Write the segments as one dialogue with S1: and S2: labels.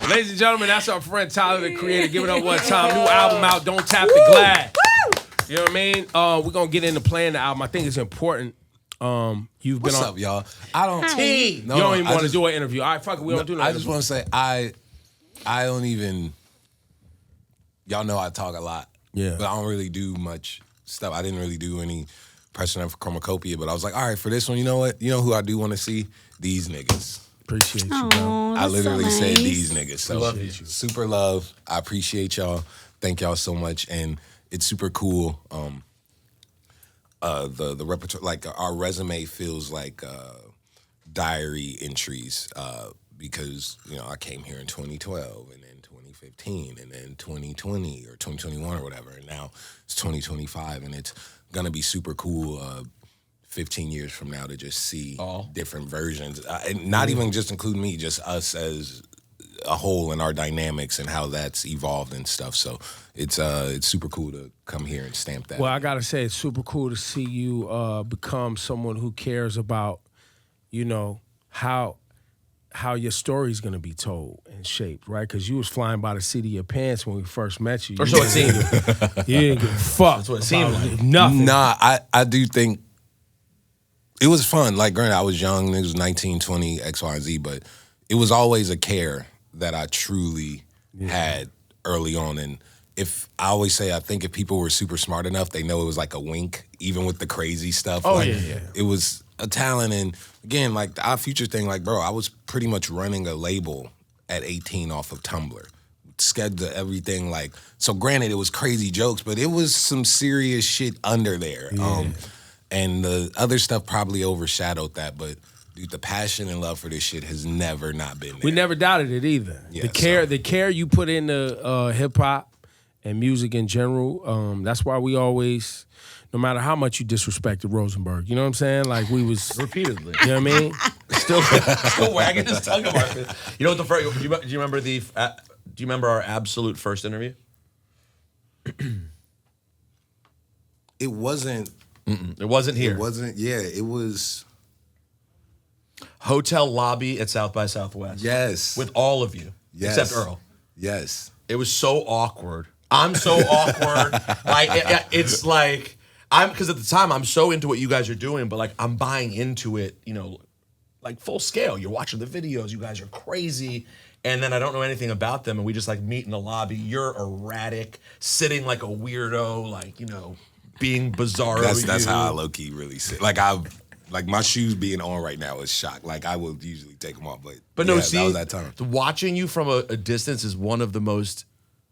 S1: Ladies and gentlemen, that's our friend Tyler, the creator. Give it up one time. New album out, Don't Tap the Glass. You know what I mean? We're going to get into playing the album. I think it's important.
S2: What's up, y'all? I don't...
S1: You don't even want to do an interview. All right, fuck it. We don't do that.
S2: I just want to say, I don't even... Y'all know I talk a lot.
S1: Yeah.
S2: But I don't really do much stuff. I didn't really do any pressing for Chromakopia, but I was like, all right, for this one, you know what? You know who I do want to see? These niggas.
S1: Appreciate you, bro.
S2: I literally said these niggas. So
S1: Love you.
S2: Super love. I appreciate y'all. Thank y'all so much. And it's super cool. The repertoire, like our resume feels like diary entries because, you know, I came here in 2012 and then 2015 and then 2020 or 2021 or whatever. And now it's 2025 and it's going to be super cool 15 years from now to just see different versions. And not even just including me, just us as a whole and our dynamics and how that's evolved and stuff. So it's super cool to come here and stamp that.
S1: Well, I got to say, it's super cool to see you become someone who cares about, you know, how your story's going to be told and shaped, right? Because you was flying by the seat of your pants when we first met you.
S3: Or so it seemed.
S1: You didn't give a fuck.
S3: That's what it seemed like.
S1: Nothing.
S2: Nah, I do think it was fun. Like, granted, I was young. It was 19, 20, X, Y, and Z, but it was always a care that I truly had early on. And I always say, I think if people were super smart enough, they know it was like a wink, even with the crazy stuff.
S1: Oh,
S2: like,
S1: yeah.
S2: It was a talent. And again, like the Our Future thing, like, bro, I was pretty much running a label at 18 off of Tumblr. Scheduled everything, like, so granted, it was crazy jokes, but it was some serious shit under there.
S1: Yeah.
S2: And the other stuff probably overshadowed that, but dude, the passion and love for this shit has never not been there.
S1: We never doubted it either.
S2: Yeah,
S1: the care you put into hip hop and music in general. That's why we always, no matter how much you disrespected Rosenberg, you know what I'm saying? Like we was
S3: Repeatedly.
S1: You know what I mean?
S3: Still wagging his tongue about it. You know what the first? Do you remember do you remember our absolute first interview?
S2: It wasn't.
S3: It wasn't here.
S2: It wasn't. Yeah, it was.
S3: Hotel lobby at South by Southwest.
S2: Yes.
S3: With all of you.
S2: Yes.
S3: Except Earl.
S2: Yes.
S3: It was so awkward. I'm so awkward. Like it's like because at the time I'm so into what you guys are doing, but like I'm buying into it, you know, like full scale. You're watching the videos, you guys are crazy, and then I don't know anything about them, and we just like meet in the lobby. You're erratic, sitting like a weirdo, like, you know, being bizarre.
S2: That's how I low key really sit. Like my shoes being on right now is shock. Like I would usually take them off, but
S3: no,
S2: yeah,
S3: see,
S2: that was that time.
S3: Watching you from a distance is one of the most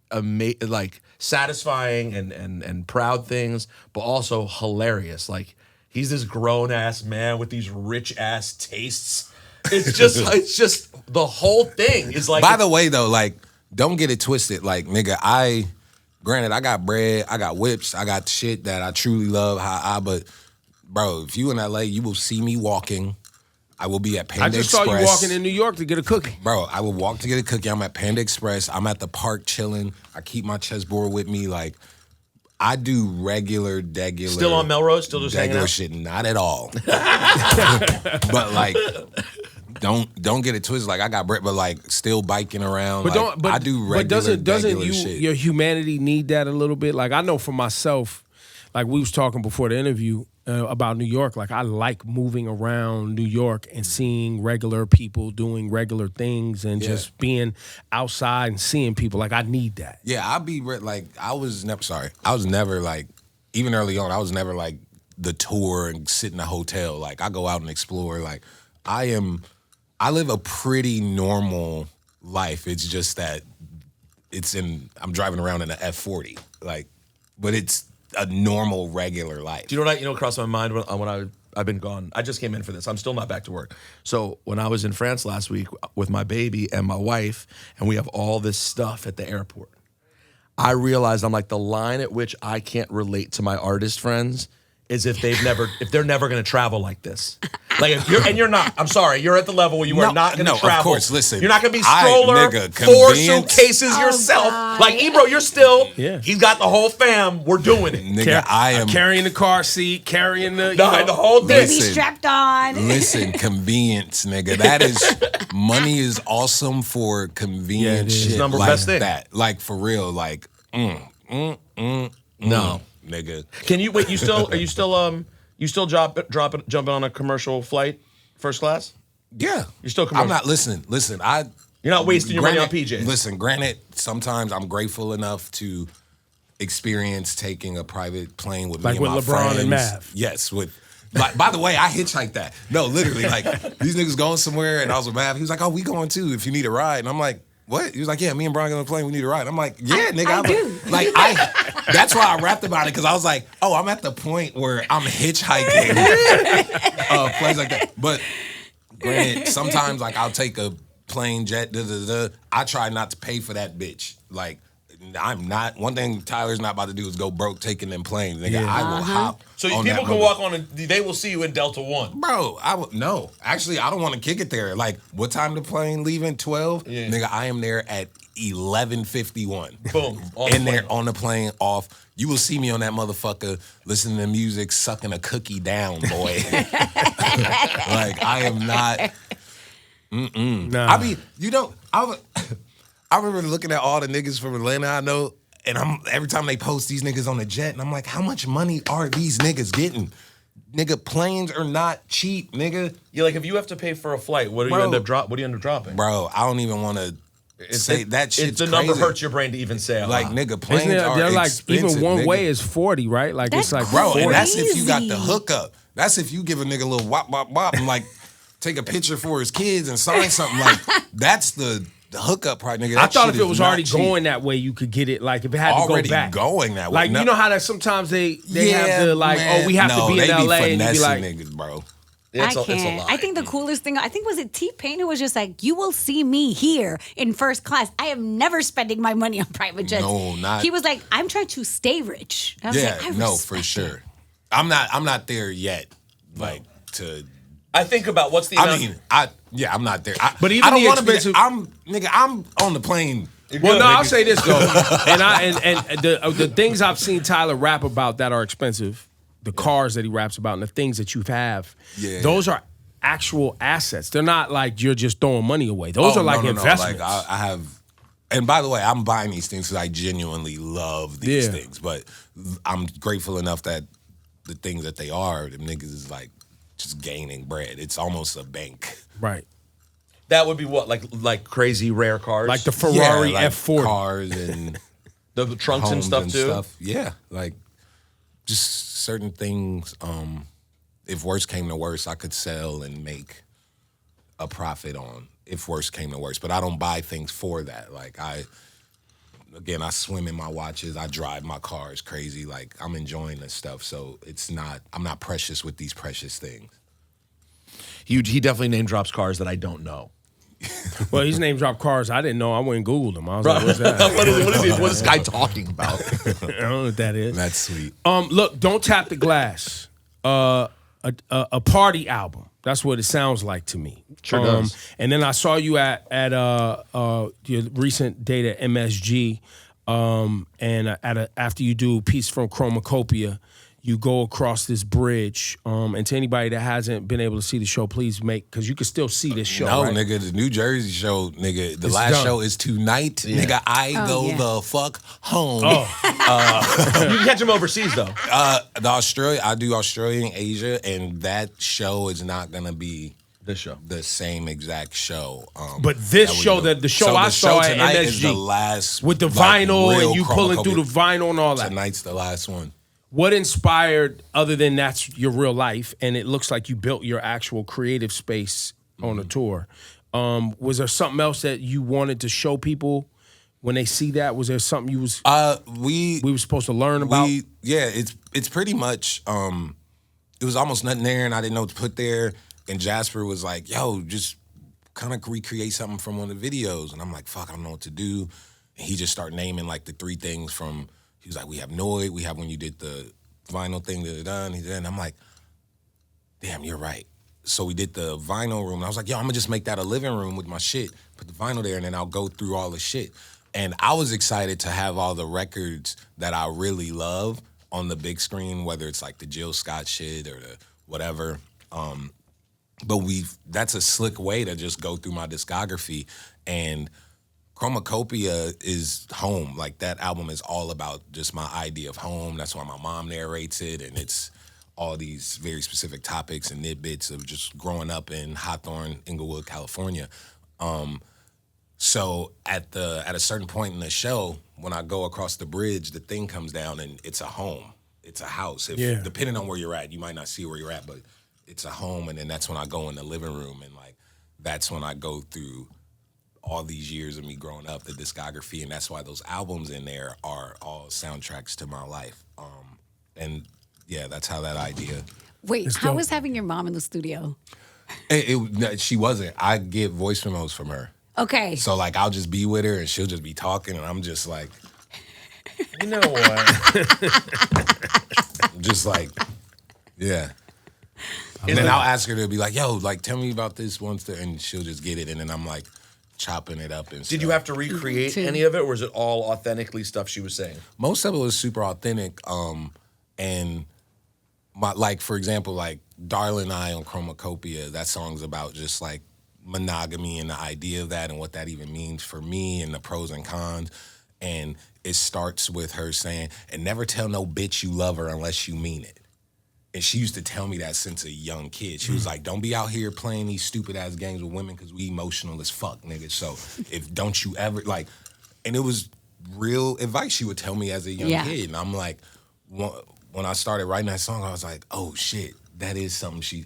S3: like satisfying and proud things, but also hilarious. Like he's this grown ass man with these rich ass tastes. It's just the whole thing is like.
S2: By the way, though, like don't get it twisted. Like nigga, granted I got bread, I got whips, I got shit that I truly love. But bro, if you in LA, you will see me walking. I will be at Panda Express.
S1: I just saw you walking in New York to get a cookie.
S2: Bro, I will walk to get a cookie. I'm at Panda Express. I'm at the park chilling. I keep my chessboard with me. Like, I do regular.
S3: Still on Melrose? Still just hanging out?
S2: Shit, not at all. But like, don't get it twisted. Like I got bread, but like still biking around. But I do regular.
S1: Doesn't
S2: shit.
S1: Your humanity need that a little bit? Like I know for myself, like we was talking before the interview about New York. Like I like moving around New York and seeing regular people doing regular things and just being outside and seeing people. Like I need that.
S2: Yeah, I was never like, even early on, I was never like the tour and sit in a hotel. Like I go out and explore. Like I live a pretty normal life. It's just that I'm driving around in an F40. Like, but it's a normal, regular life.
S3: Do you know what crossed my mind when I've been gone? I just came in for this. I'm still not back to work. So when I was in France last week with my baby and my wife, and we have all this stuff at the airport, I realized I'm like the line at which I can't relate to my artist friends is if they're never going to travel like this. Like you're not. I'm sorry, you're at the level where you are not going to travel.
S2: Of course, listen.
S3: You're not going to be stroller,
S2: nigga,
S3: 4 suitcases yourself.
S4: God.
S3: Like Ebro, you're still.
S1: Yeah.
S3: He's got the whole fam. We're doing it.
S2: Nigga, I am
S1: carrying the car seat, carrying the
S3: the whole thing.
S4: Baby strapped on.
S2: Listen, convenience, nigga. That is money is awesome for convenient
S1: it is.
S2: shit
S3: Number
S2: like
S3: best thing.
S2: that. Like for real, like
S3: No.
S2: nigga.
S3: Can you wait? You still jumping on a commercial flight, first class?
S2: Yeah,
S3: You're still commercial.
S2: I'm not listening. Listen,
S3: You're not wasting your money on
S2: granted-
S3: PJs.
S2: Listen, granted, sometimes I'm grateful enough to experience taking a private plane with
S1: Like
S2: me and
S1: with
S2: my
S1: LeBron
S2: friends.
S1: and Mav.
S2: Yes, with. By the way, I hitchhiked that. No, literally, like these niggas going somewhere, and I was with Mav. He was like, "Oh, we going too. If you need a ride," and I'm like, "What?" He was like, "Yeah, me and Brian on the plane. We need a ride." I'm like, "Yeah, nigga."
S4: I do.
S2: Like that's why I rapped about it because I was like, "Oh, I'm at the point where I'm hitchhiking places like that." But granted, sometimes like I'll take a plane jet. I try not to pay for that bitch. Like I'm not. One thing Tyler's not about to do is go broke taking them planes. Nigga, I will hop.
S3: So
S2: on
S3: people
S2: that
S3: can
S2: mother-
S3: walk on and they will see you in Delta One.
S2: Bro, no. Actually, I don't want to kick it there. Like, what time the plane leaving? 12?
S3: Yeah.
S2: Nigga, I am there at 11:51.
S3: Boom.
S2: In there on the plane off. You will see me on that motherfucker listening to music, sucking a cookie down, boy. Like, I am not.
S1: Nah.
S2: I mean, I remember looking at all the niggas from Atlanta I know, and every time they post these niggas on the jet, and I'm like, how much money are these niggas getting? Nigga, planes are not cheap, nigga.
S3: Yeah, like if you have to pay for a flight, what do you end up dropping?
S2: Bro, I don't even want to say that shit's
S3: The number
S2: crazy.
S3: hurts your brain to even say out
S2: Like,
S3: loud.
S2: nigga, planes
S1: Isn't it,
S2: are
S1: they're like
S2: expensive,
S1: even one
S2: nigga.
S1: way is 40, right? Like
S4: That's
S1: it's like
S2: Bro,
S1: 40.
S2: and that's if you got the
S4: Crazy.
S2: hookup. That's if you give a nigga a little wop, wop, wop, and like take a picture for his kids and sign something. Like, that's the hookup part, nigga.
S1: I
S2: That
S1: thought
S2: shit
S1: if it
S2: is
S1: was
S2: not
S1: already
S2: cheap.
S1: going that way, you could get it. Like if it had
S2: Already
S1: to go back,
S2: going that way.
S1: Like
S2: No.
S1: you know how that sometimes they have to like,
S2: man.
S1: oh, we have
S2: No,
S1: to be in
S2: they
S1: LA, and you be
S2: finessing
S1: like,
S2: niggas, bro.
S3: It's
S4: I
S3: a
S4: can't.
S3: lie.
S4: I think the coolest thing, I think was it T-Pain who was just like, you will see me here in first class. I am never spending my money on private jets.
S2: No, not-
S4: He was like, I'm trying to stay rich. I was
S2: Yeah,
S4: like, I
S2: no,
S4: respect
S2: for
S4: it.
S2: sure. I'm not there yet. Like to.
S3: I think about what's the amount.
S2: I'm not there.
S1: But even
S2: I don't
S1: the
S2: wanna be there.
S1: expensive-
S2: I'm on the plane.
S1: well, no, I'll say this though, and the things I've seen Tyler rap about that are expensive, the cars that he raps about, and the things that you have,
S2: Yeah.
S1: those are actual assets. They're not like you're just throwing money away. Those are like investments.
S2: Like I have, and by the way, I'm buying these things because I genuinely love these
S1: Yeah.
S2: things. But I'm grateful enough that the things that they are, them niggas is like just gaining bread. It's almost a bank.
S1: Right.
S3: That would be what, like crazy rare cars,
S1: Like the Ferrari
S2: like
S1: F40.
S2: cars and
S3: the trunks and
S2: homes
S3: stuff too.
S2: Yeah, like just certain things. If worse came to worse, I could sell and make a profit on. If worse came to worse, but I don't buy things for that. Like I swim in my watches. I drive my cars crazy. Like I'm enjoying this stuff. So I'm not precious with these precious things.
S3: He definitely name drops cars that I don't know.
S1: Well, his name dropped cars. I didn't know. I went and Googled him. I was like, what's that?
S3: What is this guy talking about?
S1: I don't know what that is.
S2: That's sweet.
S1: Look, Don't Tap the Glass. A party album. That's what it sounds like to me.
S3: Sure does.
S1: And then I saw you at your recent date at MSG, and after you do a piece from Chromakopia, you go across this bridge. And to anybody that hasn't been able to see the show, please because you can still see this show.
S2: No,
S1: right?
S2: nigga, the New Jersey show, nigga, the
S1: It's
S2: last
S1: done.
S2: show is tonight. Nigga, I go
S4: yeah.
S2: the fuck home.
S3: You can catch him overseas though.
S2: I do Australia and Asia, and that show is not gonna be
S3: This show.
S2: the same exact show.
S1: But this
S2: that we
S1: show,
S2: do.
S1: the show
S2: So
S1: I
S2: the
S1: saw
S2: show
S1: at
S2: tonight is
S1: MSG
S2: the last
S1: with the
S2: like,
S1: vinyl
S2: real
S1: and you pulling through the
S2: Chromakopia.
S1: vinyl and all that.
S2: Tonight's the last one.
S1: What inspired, other than that's your real life, and it looks like you built your actual creative space on a tour, was there something else that you wanted to show people when they see that? Was there something you was we were supposed to learn about?
S2: It's pretty much it was almost nothing there, and I didn't know what to put there. And Jasper was like, "Yo, just kind of recreate something from one of the videos." And I'm like, "Fuck, I don't know what to do." And he just started naming like the three things from. He was like, "We have Noid, we have when you did the vinyl thing, and I'm like, damn, you're right. So we did the vinyl room, and I was like, yo, I'm gonna just make that a living room with my shit, put the vinyl there, and then I'll go through all the shit. And I was excited to have all the records that I really love on the big screen, whether it's like the Jill Scott shit or the whatever. But that's a slick way to just go through my discography. And Chromakopia is home. Like, that album is all about just my idea of home. That's why my mom narrates it, and it's all these very specific topics and tidbits of just growing up in Hawthorne, Inglewood, California. So at a certain point in the show, when I go across the bridge, the thing comes down and it's a home. It's a house. Depending on where you're at, you might not see where you're at, but it's a home. And then that's when I go in the living room, and like, that's when I go through all these years of me growing up, the discography, and that's why those albums in there are all soundtracks to my life. And yeah, that's how that idea.
S4: Wait, how was having your mom in the studio?
S2: She wasn't. I get voice memos from her.
S4: Okay.
S2: So like, I'll just be with her and she'll just be talking, and I'm just like,
S1: You know what?
S2: just like, yeah. And then I'll ask her to be like, yo, like, tell me about this one thing, and she'll just get it, and then I'm like chopping it up and stuff.
S3: Did you have to recreate any of it, or was it all authentically stuff she was saying?
S2: Most of it was super authentic, and like, for example, like Darling I on Chromakopia, that song's about just like monogamy and the idea of that and what that even means for me and the pros and cons. And it starts with her saying, and never tell no bitch you love her unless you mean it. And she used to tell me that since a young kid. She was like, don't be out here playing these stupid ass games with women because we emotional as fuck, nigga. So if don't you ever, like, and it was real advice she would tell me as a young kid. And I'm like, when I started writing that song, I was like, oh shit, that is something she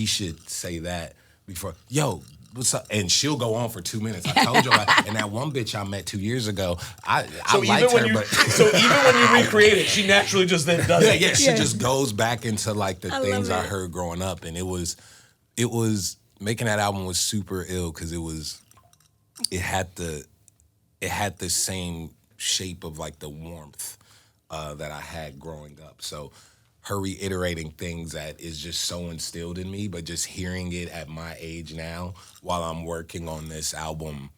S2: should say that before. Yo, what's up? And she'll go on for 2 minutes. I told you, and that one bitch I met 2 years ago, I liked her, but
S3: so even when you recreate it, she naturally just then does it.
S2: Yeah, she just goes back into like the things I heard growing up, and it was making that album was super ill because it had the same shape of like the warmth that I had growing up. So her reiterating things that is just so instilled in me, but just hearing it at my age now while I'm working on this album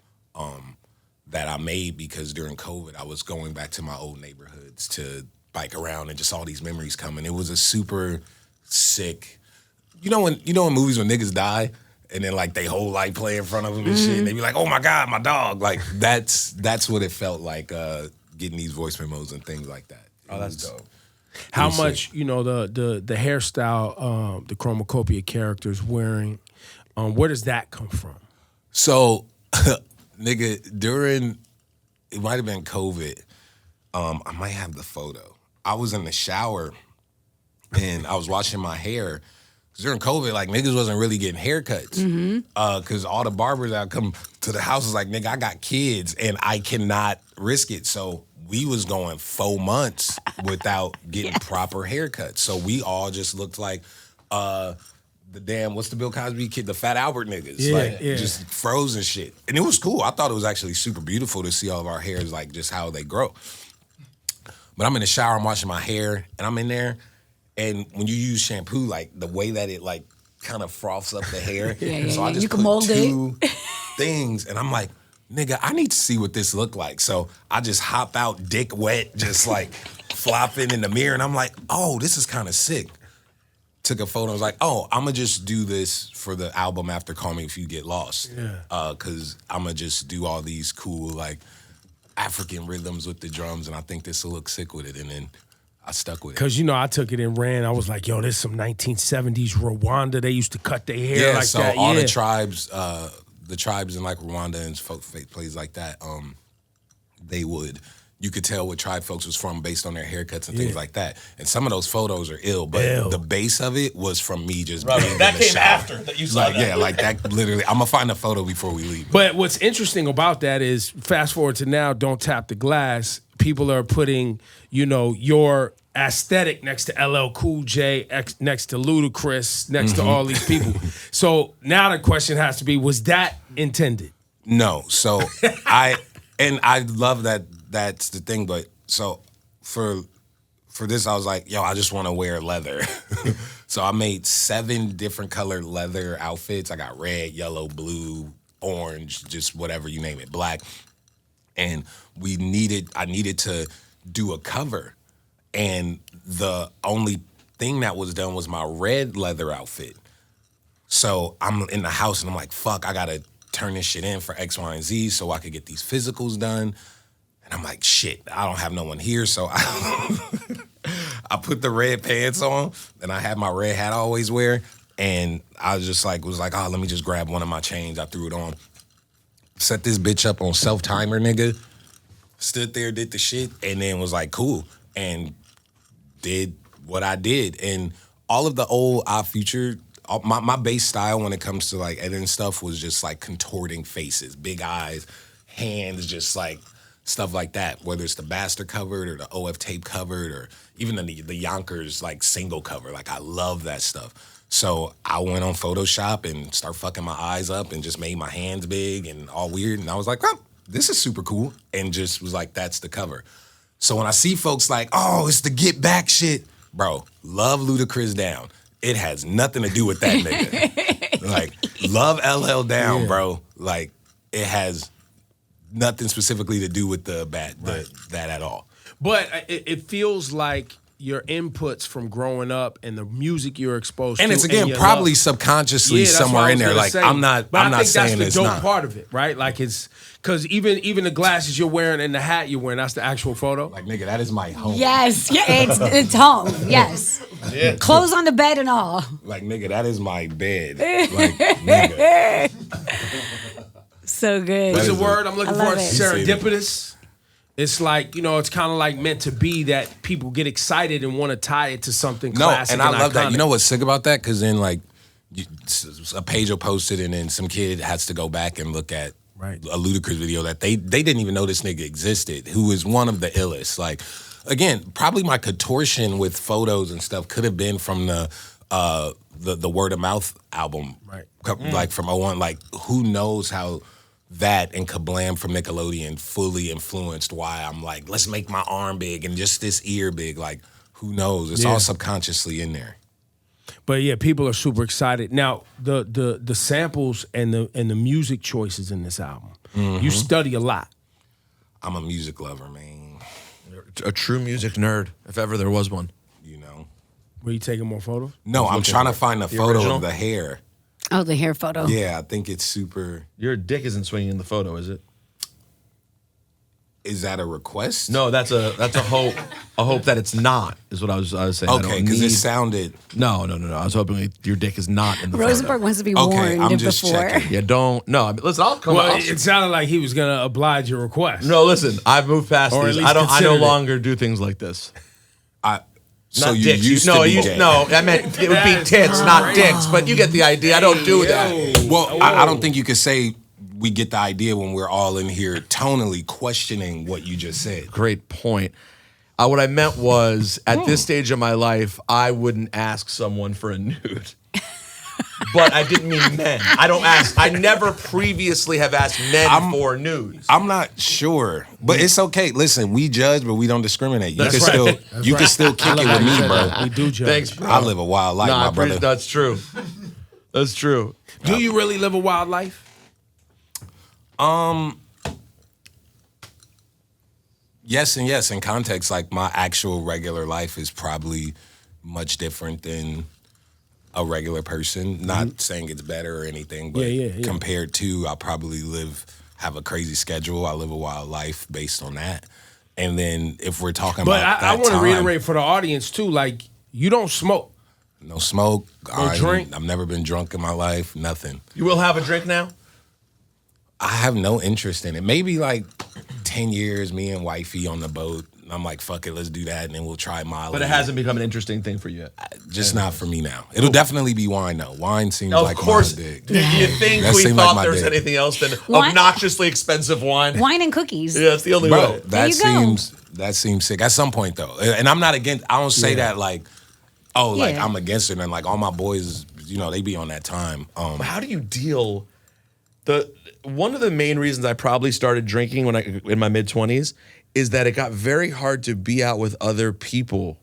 S2: that I made, because during COVID I was going back to my old neighborhoods to bike around and just all these memories coming. It was a super sick, you know when movies when niggas die and then like they whole life play in front of them and shit, and they be like, oh my God, my dog. Like that's what it felt like getting these voice memos and things like that.
S3: Oh, that's dope.
S1: How much, the hairstyle the Chromakopia character's wearing, where does that come from?
S2: So, nigga, it might have been COVID, I might have the photo. I was in the shower and I was washing my hair. During COVID, like, niggas wasn't really getting haircuts. Because all the barbers that come to the house was like, nigga, I got kids and I cannot risk it. So we was going 4 months without getting proper haircuts. So we all just looked like the damn, what's the Bill Cosby kid? The Fat Albert niggas. Just frozen shit. And it was cool. I thought it was actually super beautiful to see all of our hairs, like, just how they grow. But I'm in the shower, I'm washing my hair, and I'm in there. And when you use shampoo, like, the way that it, like, kind of froths up the hair. So I just put two things, and I'm like, nigga, I need to see what this look like. So I just hop out, dick wet, just like flopping in the mirror. And I'm like, oh, this is kind of sick. Took a photo. I was like, oh, I'm going to just do this for the album after Call Me If You Get Lost. Because I'm going to just do all these cool, like, African rhythms with the drums. And I think this will look sick with it. And then I stuck with it.
S1: Because, I took it and ran. I was like, yo, there's some 1970s Rwanda. They used to cut their hair like that.
S2: All the tribes in like Rwanda and folk places like that, you could tell what tribe folks was from based on their haircuts and things like that. And some of those photos are ill, but the base of it was from me just being in
S3: that
S2: the
S3: came
S2: shower.
S3: after that you saw
S2: like,
S3: that.
S2: Yeah, like that literally. I'm gonna find a photo before we leave.
S1: But what's interesting about that is, fast forward to now, Don't Tap the Glass, people are putting, your aesthetic next to LL Cool J, next to Ludacris, next to all these people. So now the question has to be, was that intended?
S2: No. So I love that that's the thing, but so for for this, I was like, yo, I just want to wear leather. So I made 7 different colored leather outfits. I got red, yellow, blue, orange, just whatever you name it, black. And I needed to do a cover. And the only thing that was done was my red leather outfit. So I'm in the house and I'm like, fuck, I gotta turn this shit in for X, Y, and Z so I could get these physicals done. And I'm like, shit, I don't have no one here. So I put the red pants on and I had my red hat I always wear. And I was like, oh, let me just grab one of my chains. I threw it on. Set this bitch up on self-timer, nigga. Stood there, did the shit, and then was like, cool. And did what I did. And all of the old Odd Future, my base style when it comes to like editing stuff was just like contorting faces, big eyes, hands, just like stuff like that. Whether it's the Bastard covered or the OF tape covered or even the Yonkers like single cover. Like I love that stuff. So I went on Photoshop and started fucking my eyes up and just made my hands big and all weird. And I was like, oh, this is super cool. And just was like, that's the cover. So when I see folks like, oh, it's the Get Back shit, bro, love Ludacris down. It has nothing to do with that nigga. Like, love LL down, bro. Like, it has nothing specifically to do with that at all.
S1: But it feels like your inputs from growing up and the music you're exposed to.
S2: And it's again probably subconsciously somewhere in there. Like, I'm not saying it's not.
S1: That's the dope part of it, right? Like it's because even the glasses you're wearing and the hat you're wearing, that's the actual photo.
S2: Like, nigga, that is my home.
S4: Yes, yeah, it's home. Yes, yeah. Clothes on the bed and all.
S2: Like, nigga, that is my bed. Like, nigga.
S4: So good.
S1: What's the word I'm looking for?
S4: it.
S1: Serendipitous. It's like, it's kind of like meant to be that people get excited and want to tie it to something classic.
S2: And I love that.
S1: iconic.
S2: You know what's sick about that? Because then, like, a page will post it, and then some kid has to go back and look at a Ludacris video that they didn't even know this nigga existed, who is one of the illest. Like, again, probably my contortion with photos and stuff could have been from the Word of Mouth album, like from '01. Like, who knows how that and Kablam from Nickelodeon fully influenced why I'm like, let's make my arm big and just this ear big. Like, who knows? It's all subconsciously in there.
S1: But yeah, people are super excited. Now, the samples and the music choices in this album, you study a lot.
S2: I'm a music lover, man.
S3: A true music nerd, if ever there was one.
S2: You know.
S1: Were you taking more photos?
S2: No, I'm trying to find a photo
S3: original?
S2: of the hair.
S4: Oh, the hair photo.
S2: Yeah, I think it's super.
S3: Your dick isn't swinging in the photo, is it?
S2: Is that a request?
S3: No, that's a hope. A hope that it's not is what I was saying.
S2: Okay, because it sounded.
S3: No. I was hoping your dick is not in the
S4: Rosenberg
S3: photo.
S4: wants to be warned
S2: I'm just
S4: before.
S2: checking.
S3: Yeah, don't. No, I mean, listen, I'll come.
S1: Well, it sounded like he was gonna oblige your request.
S3: No, listen, I've moved past
S1: Or at
S3: these.
S1: least
S3: I no
S1: considered it.
S3: longer do things like this.
S2: So
S3: Not
S2: you
S3: dicks.
S2: used to be gay.
S3: No, I meant it would be tits, not dicks. But you get the idea. I don't do that.
S2: Well, I don't think you could say we get the idea when we're all in here tonally questioning what you just said.
S3: Great point. What I meant was, at this stage of my life, I wouldn't ask someone for a nude. But I didn't mean men. I don't ask. I never previously have asked men for nudes.
S2: I'm not sure, but it's okay. Listen, we judge, but we don't discriminate. You
S1: That's
S2: can
S1: right.
S2: still, can still kick it with me, bro.
S1: We do judge.
S3: Thanks, bro.
S2: I live a wild life, my brother.
S3: That's true. That's true.
S1: Do you really live a wild life?
S2: Yes and yes. In context, like my actual regular life is probably much different than a regular person. Not saying it's better or anything, but compared to, I probably have a crazy schedule. I live a wild life based on that. And then if we're talking
S1: But
S2: about
S1: I
S2: that
S1: want to
S2: time,
S1: reiterate for the audience too, like you don't smoke.
S2: no smoke,
S1: No drink.
S2: I've never been drunk in my life, nothing.
S3: You will have a drink now?
S2: I have no interest in it. Maybe like 10 years, me and wifey on the boat. I'm like, fuck it, let's do that, and then we'll try Molly.
S3: But it hasn't become an interesting thing for you yet.
S2: Just not for me now. It'll definitely be wine, though. Wine seems
S3: Of
S2: like
S3: course.
S2: my dick.
S3: Do you think
S2: That
S3: we
S2: seemed like
S3: thought
S2: my
S3: there was
S2: dick.
S3: anything else than
S4: Wine?
S3: obnoxiously expensive wine?
S4: Wine and cookies.
S3: Yeah, it's the only
S2: Bro,
S3: way.
S4: There you go.
S2: that seems sick. At some point, though. And I'm not against, I don't say that like, oh, like
S4: Yeah.
S2: I'm against it. And like all my boys, they be on that time.
S3: How do you deal? One of the main reasons I probably started drinking in my mid-20s is that it got very hard to be out with other people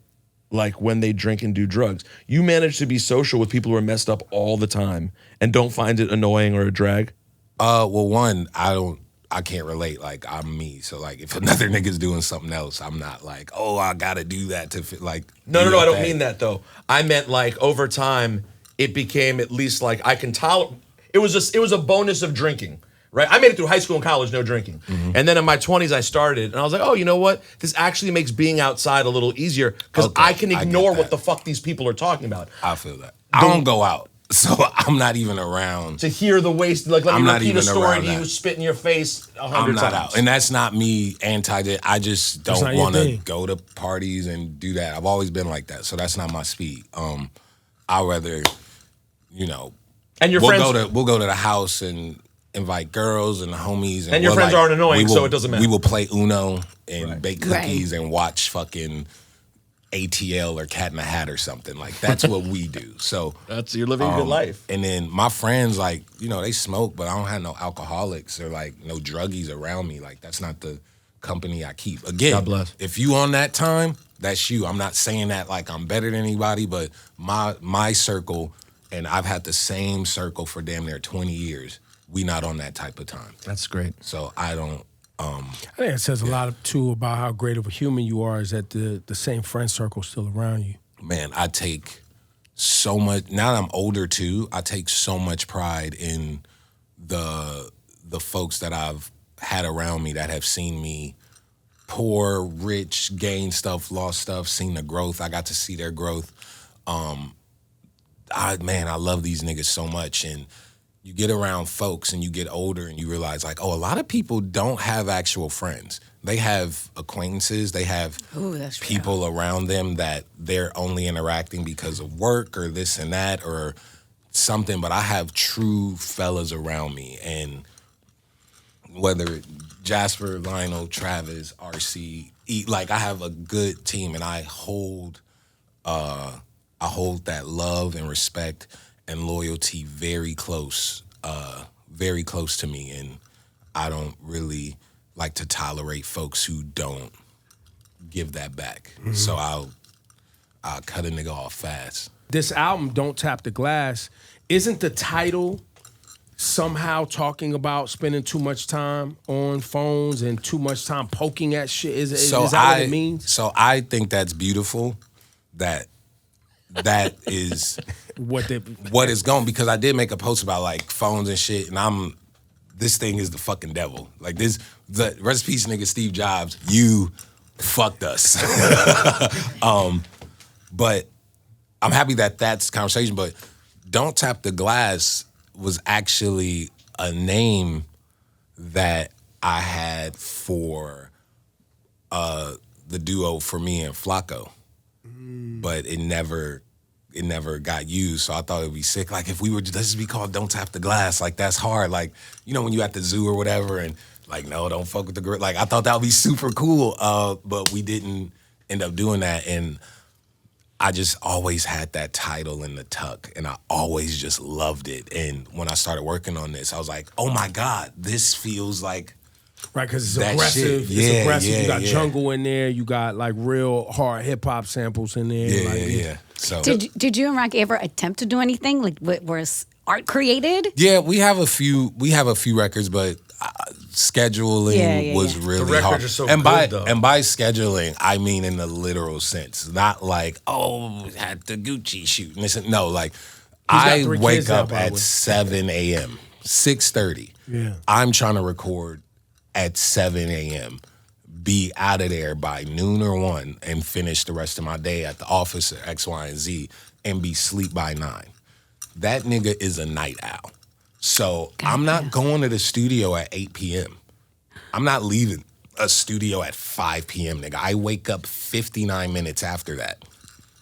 S3: like when they drink and do drugs. You manage to be social with people who are messed up all the time and don't find it annoying or a drag?
S2: Well, one, I can't relate. Like, I'm me. So, like, if another nigga's doing something else, I'm not like, oh, I gotta do that to fit. Like,
S3: No, I don't mean that though. I meant like over time, it became at least like I can tolerate. It was a bonus of drinking, right? I made it through high school and college, no drinking. And then in my 20s, I started, and I was like, oh, you know what? This actually makes being outside a little easier because
S2: Okay,
S3: I can
S2: I get
S3: ignore
S2: that.
S3: what the fuck these people are talking about.
S2: I feel that. I don't go out. So I'm not even around.
S3: To hear the waste, like let
S2: I'm
S3: me
S2: not
S3: repeat a
S2: even
S3: story
S2: around
S3: to you,
S2: that.
S3: spit in your face 100
S2: I'm not
S3: times.
S2: out. And that's not me anti. I just
S1: That's
S2: don't
S1: not your
S2: want to
S1: thing.
S2: go to parties and do that. I've always been like that. So that's not my speed. I'd rather, you know,
S3: And your
S2: we'll
S3: friends,
S2: go to the house and invite girls and the homies.
S3: And your
S2: we'll,
S3: friends aren't annoying, so it doesn't matter.
S2: We will play Uno and
S3: Right.
S2: bake cookies and watch fucking ATL or Cat in the Hat or something. Like, that's what we do. So
S3: you're living a good life.
S2: and then my friends, like, you know, they smoke, but I don't have no alcoholics or like no druggies around me. Like, that's not the company I keep. Again,
S3: God bless.
S2: if you on that time, that's you. I'm not saying that like I'm better than anybody, but my circle, and I've had the same circle for damn near 20 years. We not on that type of time.
S3: That's great.
S2: So I don't.
S1: I think it says a lot too about how great of a human you are. Is that the same friend circle still around you?
S2: Man, I take so much, now that I'm older too, I take so much pride in the folks that I've had around me that have seen me poor, rich, gain stuff, lost stuff, seen the growth. I got to see their growth. I love these niggas so much. And you get around folks and you get older and you realize like, oh, a lot of people don't have actual friends. They have acquaintances. They have
S4: That's
S2: people around them that they're only interacting because of work or this and that or something. But I have true fellas around me. And whether Jasper, Lionel, Travis, RC, like I have a good team and I hold that love and respect and loyalty very close to me, and I don't really like to tolerate folks who don't give that back. Mm-hmm. So I'll cut a nigga off fast.
S1: This album, Don't Tap the Glass, isn't the title somehow talking about spending too much time on phones and too much time poking at shit? Is that what it means?
S2: So I think that's beautiful. That is what is going, because I did make a post about like phones and shit, and this thing is the fucking devil. Like the rest in peace nigga Steve Jobs, you fucked us. But I'm happy that that's conversation. But Don't Tap the Glass was actually a name that I had for the duo for me and Flacco. But it never got used, so I thought it'd be sick. Like if we were, let's just be called Don't Tap the Glass. Like that's hard. Like, you know, when you at the zoo or whatever, and like, no, don't fuck with the girl. Like I thought that would be super cool, but we didn't end up doing that. And I just always had that title in the tuck, and I always just loved it. And when I started working on this, I was like, oh my God, this feels like.
S1: Right, because it's
S2: that
S1: aggressive.
S2: shit.
S1: It's
S2: Yeah,
S1: aggressive.
S2: yeah,
S1: You got
S2: yeah.
S1: jungle in there. You got like real hard hip hop samples in there.
S2: Yeah. So
S4: Did you and Rocky ever attempt to do anything like was art created?
S2: yeah, we have a few records, but scheduling was really
S3: The records
S2: hard.
S3: are so
S2: and
S3: good, though.
S2: by scheduling, I mean in the literal sense, not like had the Gucci shoot. No, like
S1: got
S2: I
S1: 3
S2: wake
S1: kids now,
S2: up
S1: by the
S2: at
S1: way.
S2: 7 a.m., 6:30.
S1: Yeah.
S2: I'm trying to record at 7 a.m., be out of there by noon or 1, and finish the rest of my day at the office at X, Y, and Z, and be sleep by 9. That nigga is a night owl. So I'm not going to the studio at 8 p.m. I'm not leaving a studio at 5 p.m., nigga. I wake up 59 minutes after that.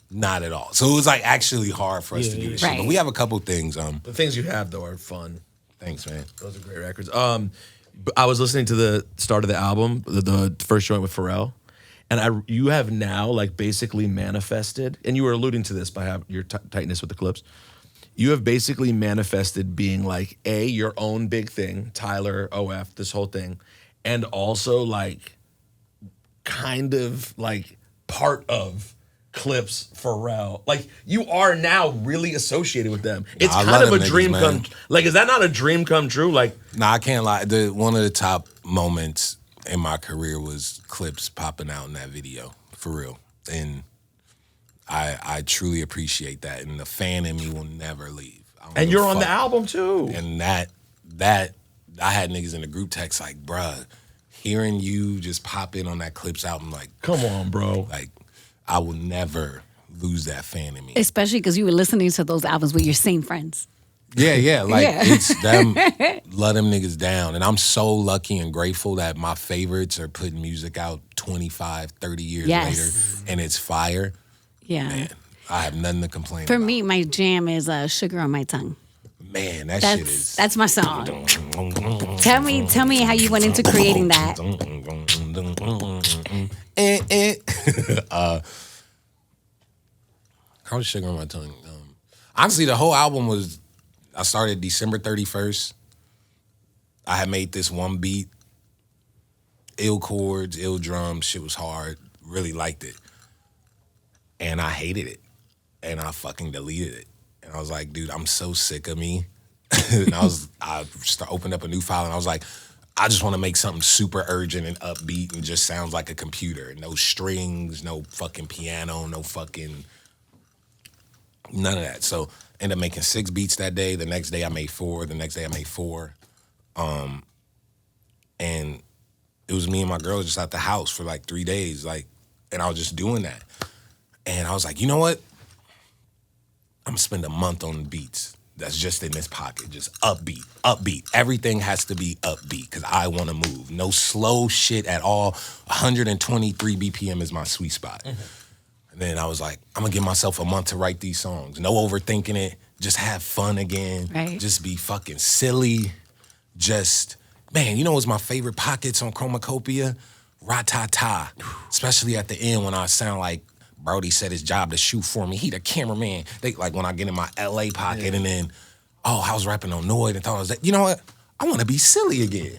S2: Not at all. So it was like actually hard for us to do this shit. But
S4: Right.
S2: we have a couple things.
S3: The things you have though are fun.
S2: Thanks, man.
S3: Those are great records. I was listening to the start of the album, the first joint with Pharrell, and you have now like basically manifested, and you were alluding to this by your tightness with the Clipse. You have basically manifested being like your own big thing, Tyler, OF, this whole thing, and also like kind of like part of Clipse, Pharrell. Like, you are now really associated with them. It's
S2: I
S3: kind
S2: love
S3: of a
S2: them
S3: dream
S2: niggas,
S3: come.
S2: man.
S3: Like, is that not a dream come true? Like,
S2: Nah, I can't lie. One of the top moments in my career was Clipse popping out in that video, for real. And I truly appreciate that. And the fan in me will never leave. I don't
S3: and
S2: give a
S3: you're on the
S2: fuck.
S3: album too.
S2: And that I had niggas in the group text like, bruh, hearing you just pop in on that Clipse album, like,
S3: Come on, bro.
S2: like I will never lose that fan in me.
S4: Especially because you were listening to those albums with your same friends.
S2: Yeah, like
S4: Yeah.
S2: it's them, let them niggas down. And I'm so lucky and grateful that my favorites are putting music out 25, 30 years
S4: Yes.
S2: later and it's fire.
S4: Yeah.
S2: Man, I have nothing to complain
S4: For
S2: about.
S4: me, my jam is Sugar on My Tongue.
S2: Man, that shit is.
S4: That's my song. Tell me how you went into creating that.
S2: How was Sugar on My Tongue? Honestly, the whole album was. I started December 31st. I had made this one beat, ill chords, ill drums, shit was hard, really liked it. And I hated it. And I fucking deleted it. And I was like, dude, I'm so sick of me. And I opened up a new file and I was like, I just want to make something super urgent and upbeat and just sounds like a computer. No strings, no fucking piano, no fucking, none of that. So ended up making 6 beats that day. The next day I made 4. The next day I made 4. And it was me and my girl just at the house for like 3 days. Like, and I was just doing that. And I was like, you know what? I'm gonna spend a month on the beats. That's just in this pocket. Just upbeat. Everything has to be upbeat because I want to move. No slow shit at all. 123 BPM is my sweet spot. Mm-hmm. And then I was like, I'm gonna give myself a month to write these songs. No overthinking it. Just have fun again.
S4: Right.
S2: Just be fucking silly. Just, man, you know what's my favorite pockets on Chromakopia? Ra-ta-ta. Especially at the end when I sound like Brody said his job to shoot for me. He the cameraman. They like when I get in my LA pocket and then, I was rapping on Noid and thought I was that. You know what? I want to be silly again.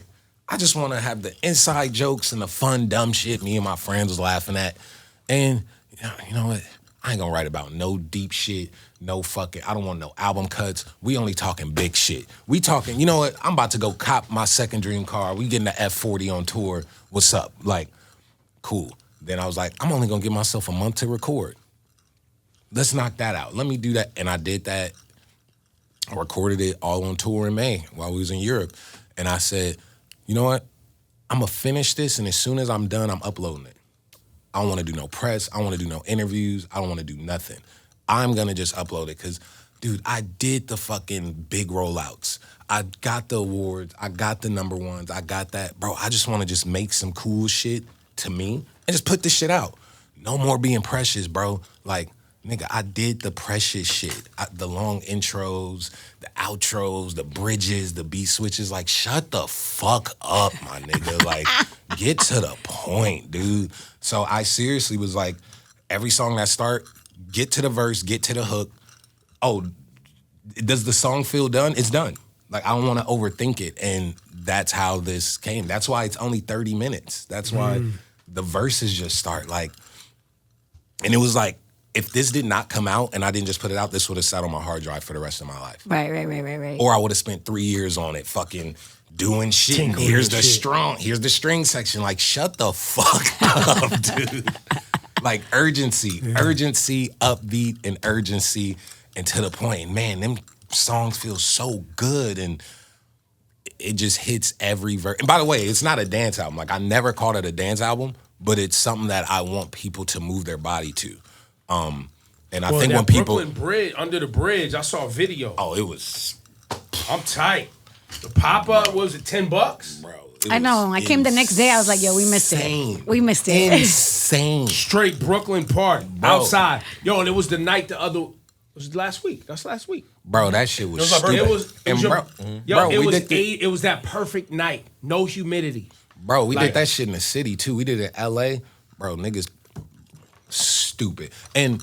S2: I just want to have the inside jokes and the fun, dumb shit me and my friends was laughing at. And you know what? I ain't gonna write about no deep shit, no fucking, I don't want no album cuts. We only talking big shit. We talking, you know what? I'm about to go cop my second dream car. We getting the F40 on tour. What's up? Like, cool. Then I was like, I'm only gonna give myself a month to record. Let's knock that out. Let me do that. And I did that. I recorded it all on tour in May while we was in Europe. And I said, you know what? I'm gonna finish this, and as soon as I'm done, I'm uploading it. I don't wanna do no press. I don't wanna do no interviews. I don't wanna do nothing. I'm gonna just upload it because, dude, I did the fucking big rollouts. I got the awards. I got the number ones. I got that. Bro, I just wanna just make some cool shit to me and just put this shit out. No more being precious, bro. Like, nigga, I did the precious shit. The long intros, the outros, the bridges, the beat switches. Like, shut the fuck up, my nigga. Like, get to the point, dude. So I seriously was like, every song that start, get to the verse, get to the hook. Oh, does the song feel done? It's done. Like, I don't want to overthink it. And that's how this came. That's why it's only 30 minutes. That's why the verses just start like, and it was like, if this did not come out and I didn't just put it out, this would have sat on my hard drive for the rest of my life.
S4: Right.
S2: Or I would have spent 3 years on it fucking doing shit.
S1: Tinkling
S2: Here's
S1: and
S2: the
S1: shit.
S2: here's the string section. Like, shut the fuck up, dude. Like, urgency, upbeat and urgency and to the point. Man, them songs feel so good and it just hits every verse. And by the way, it's not a dance album. Like, I never called it a dance album, but it's something that I want people to move their body to. And I think
S1: that
S2: when people,
S1: Brooklyn Bridge, under the bridge, I saw a video.
S2: oh, it was,
S1: I'm tight. The pop-up, was it $10?
S2: bro.
S4: I know. I came the next day. I was like, yo, we missed
S2: insane.
S4: it. We missed it.
S2: Insane.
S1: Straight Brooklyn party, outside. Yo, and it was the night was it last week? That's last week.
S2: Bro, that shit was
S3: It was my
S2: stupid.
S3: birthday.
S1: It was
S2: And
S1: your,
S2: bro,
S1: yo,
S2: bro,
S1: it
S2: we
S1: was
S2: did the-
S1: it was that perfect night. No humidity.
S2: Bro, we
S1: Like-
S2: did that shit in the city too. We did it in LA. Bro, niggas stupid. And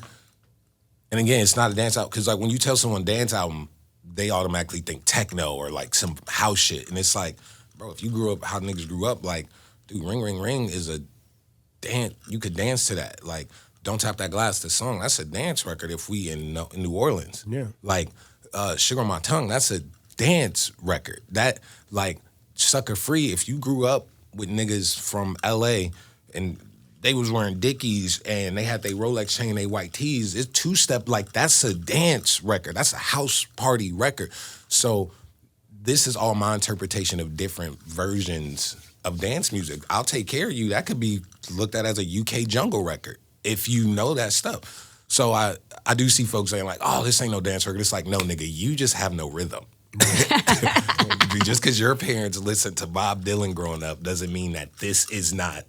S2: again, it's not a dance album. Cause like when you tell someone dance album, they automatically think techno or like some house shit. And it's like, bro, if you grew up how niggas grew up, like, dude, Ring Ring Ring is a dance. You could dance to that. Like, Don't Tap That Glass, the song, that's a dance record if we in New Orleans.
S1: Yeah.
S2: Like, Sugar on My Tongue, that's a dance record. That, like, Sucker Free, if you grew up with niggas from LA and they was wearing Dickies and they had their Rolex chain, they white tees, it's two-step, like, that's a dance record. That's a house party record. So this is all my interpretation of different versions of dance music. I'll Take Care of You, that could be looked at as a UK jungle record if you know that stuff. So I do see folks saying like, oh, this ain't no dance record. It's like, no, nigga, you just have no rhythm. Just because your parents listened to Bob Dylan growing up doesn't mean that this is not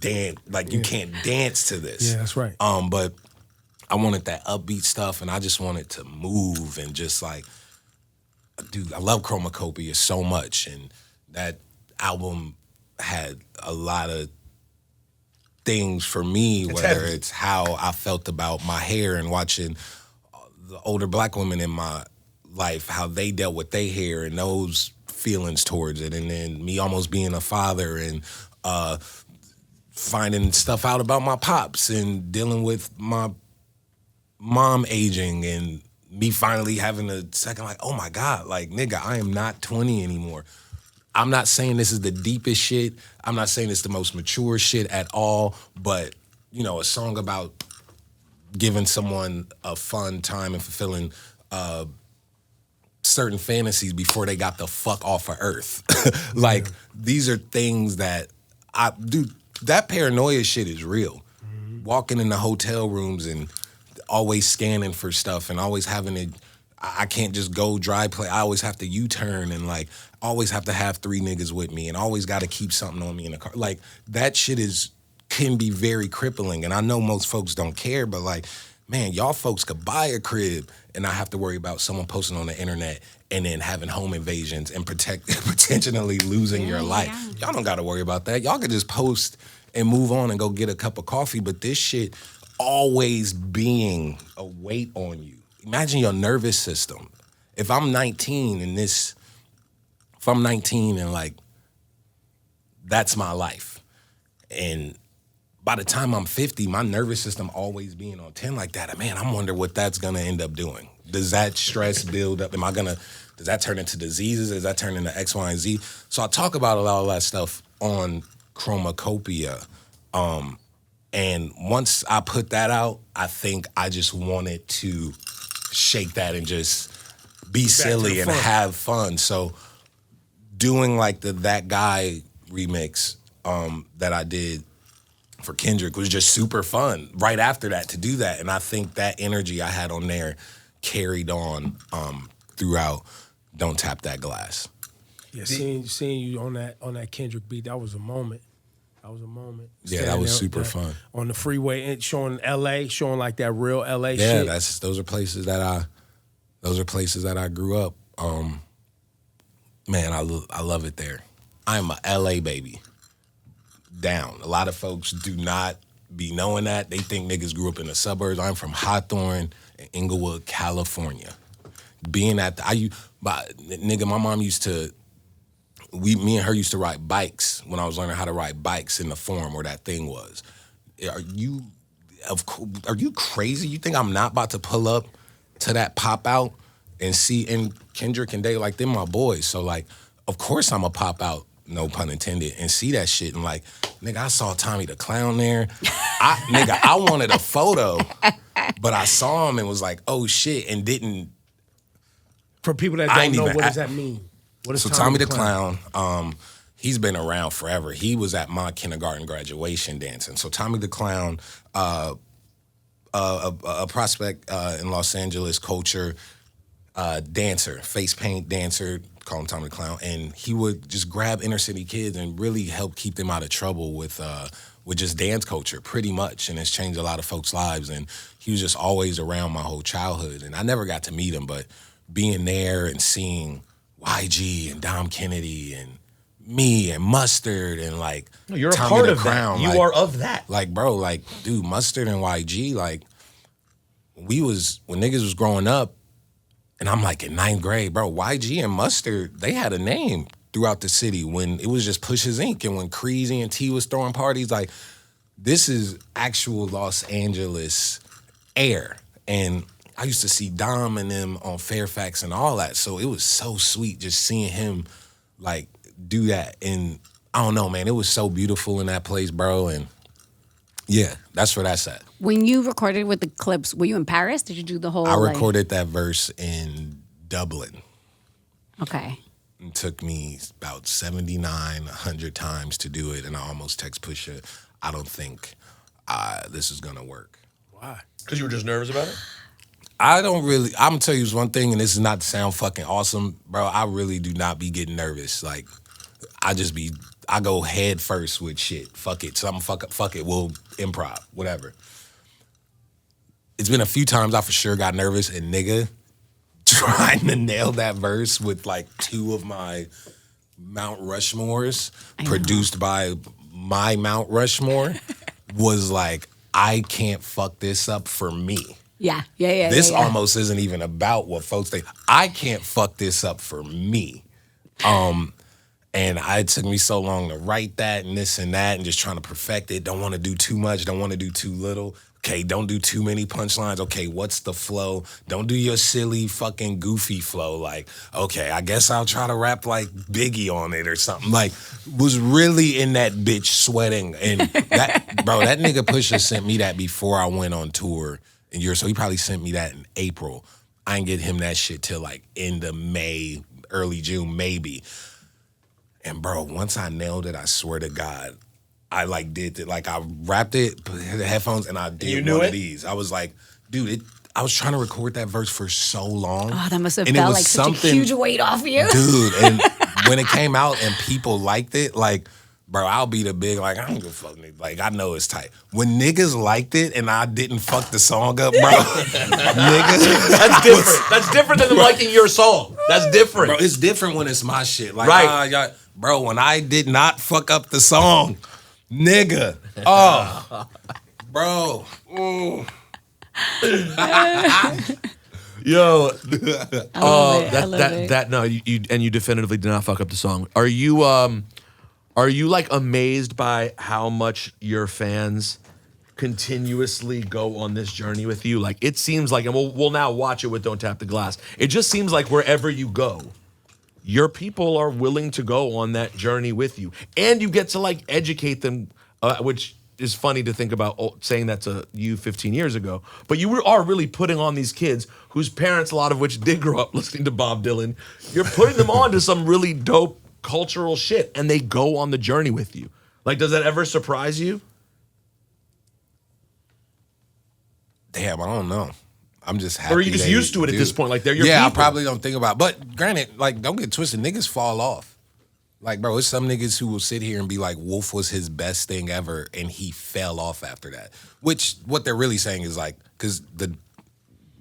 S2: dance. Like, you can't dance to this.
S1: Yeah, that's right.
S2: But I wanted that upbeat stuff, and I just wanted to move and just like, dude, I love Chromakopia so much, and that album had a lot of things for me, whether it's how I felt about my hair and watching the older black women in my life, how they dealt with their hair and those feelings towards it, and then me almost being a father and finding stuff out about my pops and dealing with my mom aging and me finally having a second like, oh my God, like, nigga, I am not 20 anymore. I'm not saying this is the deepest shit. I'm not saying it's the most mature shit at all, but, you know, a song about giving someone a fun time and fulfilling certain fantasies before they got the fuck off of Earth. Like, these are things that dude, that paranoia shit is real. Walking in the hotel rooms and always scanning for stuff and always having to, I can't just go dry play. I always have to U-turn and like always have to have 3 niggas with me and always got to keep something on me in the car. Like, that shit can be very crippling. And I know most folks don't care, but like, man, y'all folks could buy a crib and not have to worry about someone posting on the internet and then having home invasions and potentially losing your life. Yeah. Y'all don't got to worry about that. Y'all could just post and move on and go get a cup of coffee. But this shit always being a weight on you. Imagine your nervous system. If I'm 19 and like, that's my life. And by the time I'm 50, my nervous system always being on 10 like that, man, I'm wondering what that's gonna end up doing. Does that stress build up? Does that turn into diseases? Does that turn into X, Y, and Z? So I talk about a lot of that stuff on Chromakopia. And once I put that out, I think I just wanted to shake that and just be silly and have fun. So doing like the That Guy remix that I did for Kendrick was just super fun right after that to do that. And I think that energy I had on there carried on throughout Don't Tap That Glass.
S1: Yeah, seeing you on that Kendrick beat, that was a moment.
S2: Yeah, that was super fun.
S1: On the freeway and showing LA, showing like that real LA shit.
S2: Yeah, those are places that I grew up. Man, I love it there. I'm a LA baby. Down. A lot of folks do not be knowing that. They think niggas grew up in the suburbs. I'm from Hawthorne and Inglewood, California. Being at nigga, my mom used to, me and her used to ride bikes when I was learning how to ride bikes in the Forum where that thing was. Are you crazy? You think I'm not about to pull up to that pop out and see, and Kendrick and Dave, like, they're my boys. So like, of course I'm a pop out, no pun intended, and see that shit and like, nigga, I saw Tommy the Clown there. I wanted a photo, but I saw him and was like, oh shit, and didn't.
S1: For people that don't know, what does that mean? What is
S2: Tommy the Clown? He's been around forever. He was at my kindergarten graduation dancing. So Tommy the Clown, a prospect in Los Angeles culture, dancer, face paint dancer, call him Tommy the Clown, and he would just grab inner city kids and really help keep them out of trouble with just dance culture, pretty much, and it's changed a lot of folks' lives. And he was just always around my whole childhood, and I never got to meet him, but being there and seeing YG and Dom Kennedy and me and Mustard and like
S3: you're
S2: Tommy
S3: a part
S2: the
S3: of
S2: Crown,
S3: that. You are of that.
S2: Like, bro, like, dude, Mustard and YG, like, when niggas was growing up, and I'm like in 9th grade, bro, YG and Mustard, they had a name throughout the city when it was just Push's Inc. and when Creasy and T was throwing parties, like, this is actual Los Angeles air. And I used to see Dom and them on Fairfax and all that. So it was so sweet just seeing him like do that. And I don't know, man, it was so beautiful in that place, bro. And yeah, that's where that's at.
S4: When you recorded with the Clipse, were you in Paris? Did you do the whole?
S2: I recorded that verse in Dublin.
S4: Okay.
S2: It took me about 79, 100 times to do it. And I almost text Pusha, I don't think this is going to work.
S1: Why?
S3: Because you were just nervous about it?
S2: I'm gonna tell you one thing, and this is not to sound fucking awesome, bro. I really do not be getting nervous. Like, I go head first with shit. Fuck it. Fuck it. We'll improv, whatever. It's been a few times I for sure got nervous, and nigga, trying to nail that verse with like two of my Mount Rushmores produced by my Mount Rushmore was like, I can't fuck this up for me.
S4: Yeah.
S2: This almost isn't even about what folks think. I can't fuck this up for me. And it took me so long to write that and this and that and just trying to perfect it. Don't want to do too much. Don't want to do too little. Okay, don't do too many punchlines. Okay, what's the flow? Don't do your silly fucking goofy flow. Like, okay, I guess I'll try to rap like Biggie on it or something. Like, was really in that bitch sweating. And that, bro, that nigga Pusha sent me that before I went on tour. So he probably sent me that in April. I didn't get him that shit till like end of May, early June, maybe. And bro, once I nailed it, I swear to God, I like did it. Like I rapped it, put the headphones, and I did one of these. I was like, dude, I was trying to record that verse for so long.
S4: Oh, that must have felt like such a huge weight off you.
S2: Dude, and when it came out and people liked it, like, bro, I'll be the big, like, I don't give a fuck, nigga. Like, I know it's tight. When niggas liked it and I didn't fuck the song up, bro, nigga.
S3: That's different. That's different than them liking your song. That's different.
S2: Bro, it's different when it's my shit. Like,
S3: right.
S2: Bro, when I did not fuck up the song, nigga. Bro.
S3: Yo, you definitively did not fuck up the song. Are you like amazed by how much your fans continuously go on this journey with you? Like it seems like, and we'll now watch it with Don't Tap the Glass. It just seems like wherever you go, your people are willing to go on that journey with you, and you get to like educate them, which is funny to think about saying that to you 15 years ago. But you are really putting on these kids whose parents, a lot of which did grow up listening to Bob Dylan. You're putting them on to some really dope cultural shit, and they go on the journey with you. Like, does that ever surprise you?
S2: Damn, I don't know. I'm just happy.
S3: Or are you just used to it at this point? Like, they're your people.
S2: I probably don't think about it. But granted, like, don't get twisted. Niggas fall off. Like, bro, it's some niggas who will sit here and be like, Wolf was his best thing ever, and he fell off after that. Which, what they're really saying is like, because the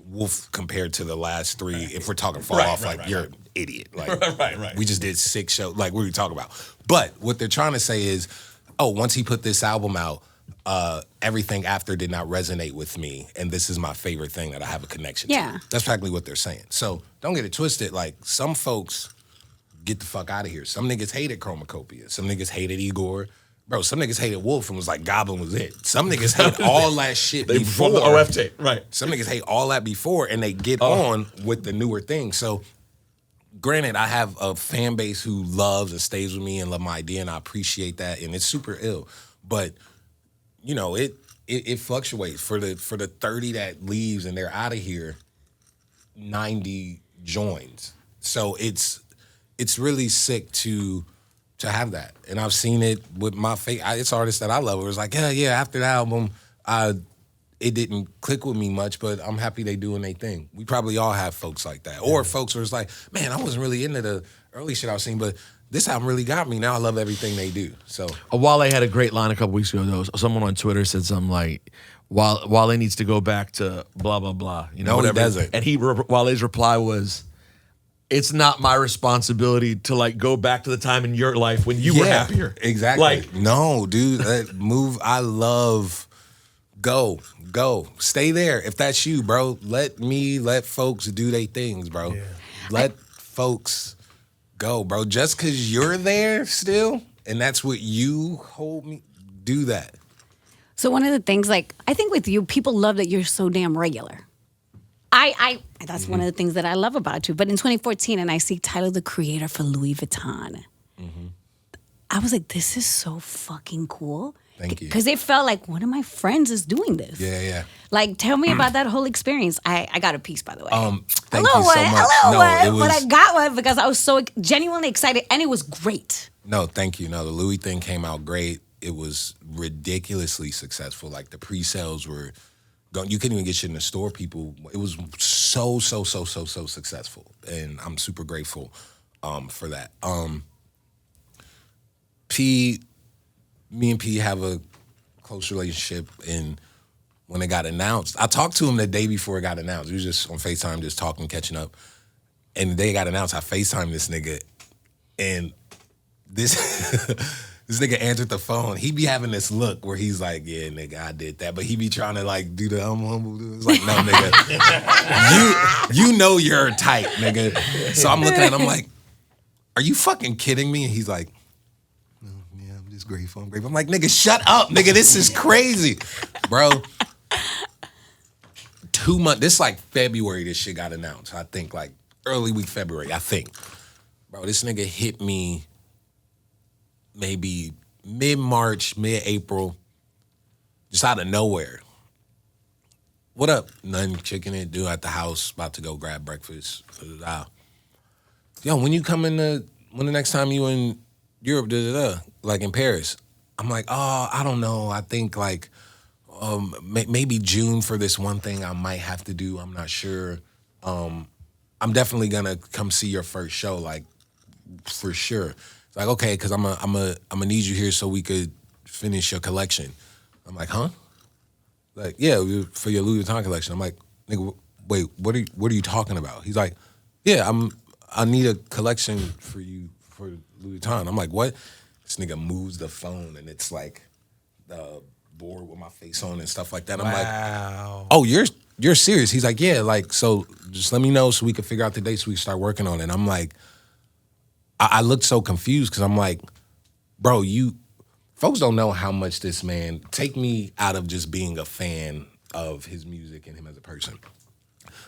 S2: Wolf compared to the last three, if we're talking fall off, you're an idiot. Like,
S3: right.
S2: We just did 6 shows. Like, what are you talking about? But what they're trying to say is, once he put this album out, everything after did not resonate with me, and this is my favorite thing that I have a connection to. That's practically what they're saying. So don't get it twisted. Like, some folks get the fuck out of here. Some niggas hated Chromakopia. Some niggas hated Igor. Bro, some niggas hated Wolf and was like, Goblin was it. Some niggas hate all that shit before.
S3: From the OF tape, right.
S2: Some niggas hate all that before, and they get on with the newer thing. So granted, I have a fan base who loves and stays with me and love my idea, and I appreciate that, and it's super ill. But you know, it fluctuates. For the 30 that leaves and they're out of here, 90 joins. So it's really sick to have that. And I've seen it with my it's artists that I love. It was like, yeah, after the album, it didn't click with me much, but I'm happy they doing their thing. We probably all have folks like that. Or folks where it's like, man, I wasn't really into the early shit I was seeing, but this album really got me. Now I love everything they do. So
S3: Wale had a great line a couple weeks ago, though. Someone on Twitter said something like, Wale needs to go back to blah, blah, blah. You know, whatever.
S2: He doesn't.
S3: And Wale's reply was, it's not my responsibility to like go back to the time in your life when you were happier.
S2: Exactly.
S3: Like,
S2: no, dude, I love, go, stay there. If that's you, bro, let folks do their things, bro. Yeah. Let folks go, bro. Just because you're there still, and that's what you hold me, do that.
S4: So one of the things, like, I think with you, people love that you're so damn regular. That's one of the things that I love about you. But in 2014, and I see Tyler, the creator for Louis Vuitton, I was like, this is so fucking cool.
S2: Thank you.
S4: Because it felt like one of my friends is doing this.
S2: Yeah.
S4: Like, tell me about that whole experience. I got a piece, by the way.
S2: Thank you so much.
S4: But I got one because I was so genuinely excited, and it was great.
S2: No, thank you. No, the Louis thing came out great. It was ridiculously successful. Like, the pre-sales were going, you couldn't even get shit in the store. People, it was so successful, and I'm super grateful for that. Me and P have a close relationship, and when it got announced, I talked to him the day before it got announced. We was just on FaceTime, just talking, catching up. And the day it got announced, I FaceTimed this nigga, and this this nigga answered the phone. He be having this look where he's like, yeah, nigga, I did that. But he be trying to like do the humble. It's like, no, nigga. you know you're tight, nigga. So I'm looking at him like, are you fucking kidding me? And he's like, no, yeah, I'm just grateful. I'm grateful. I'm like, nigga, shut up, nigga. This is crazy. Bro. 2 months, this like February this shit got announced. I think like early week February, I think. Bro, this nigga hit me maybe mid-March, mid-April, just out of nowhere. What up? Nothing, chicken it, dude at the house, about to go grab breakfast. Yo, when the next time you in Europe, like in Paris? I'm like, oh, I don't know. I think like maybe June for this one thing I might have to do. I'm not sure. I'm definitely gonna come see your first show, like for sure. It's like, okay, because I'm gonna need you here so we could finish your collection. I'm like, huh? Like, yeah, for your Louis Vuitton collection. I'm like, nigga, wait, what are you talking about? He's like, yeah, I need a collection for you for Louis Vuitton. I'm like, what? This nigga moves the phone and it's like the board with my face on and stuff like that. I'm like, oh, you're serious? He's like, yeah, like, so just let me know so we can figure out the date so we can start working on it. And I'm like, I looked so confused because I'm like, bro, folks don't know how much this man, take me out of just being a fan of his music and him as a person.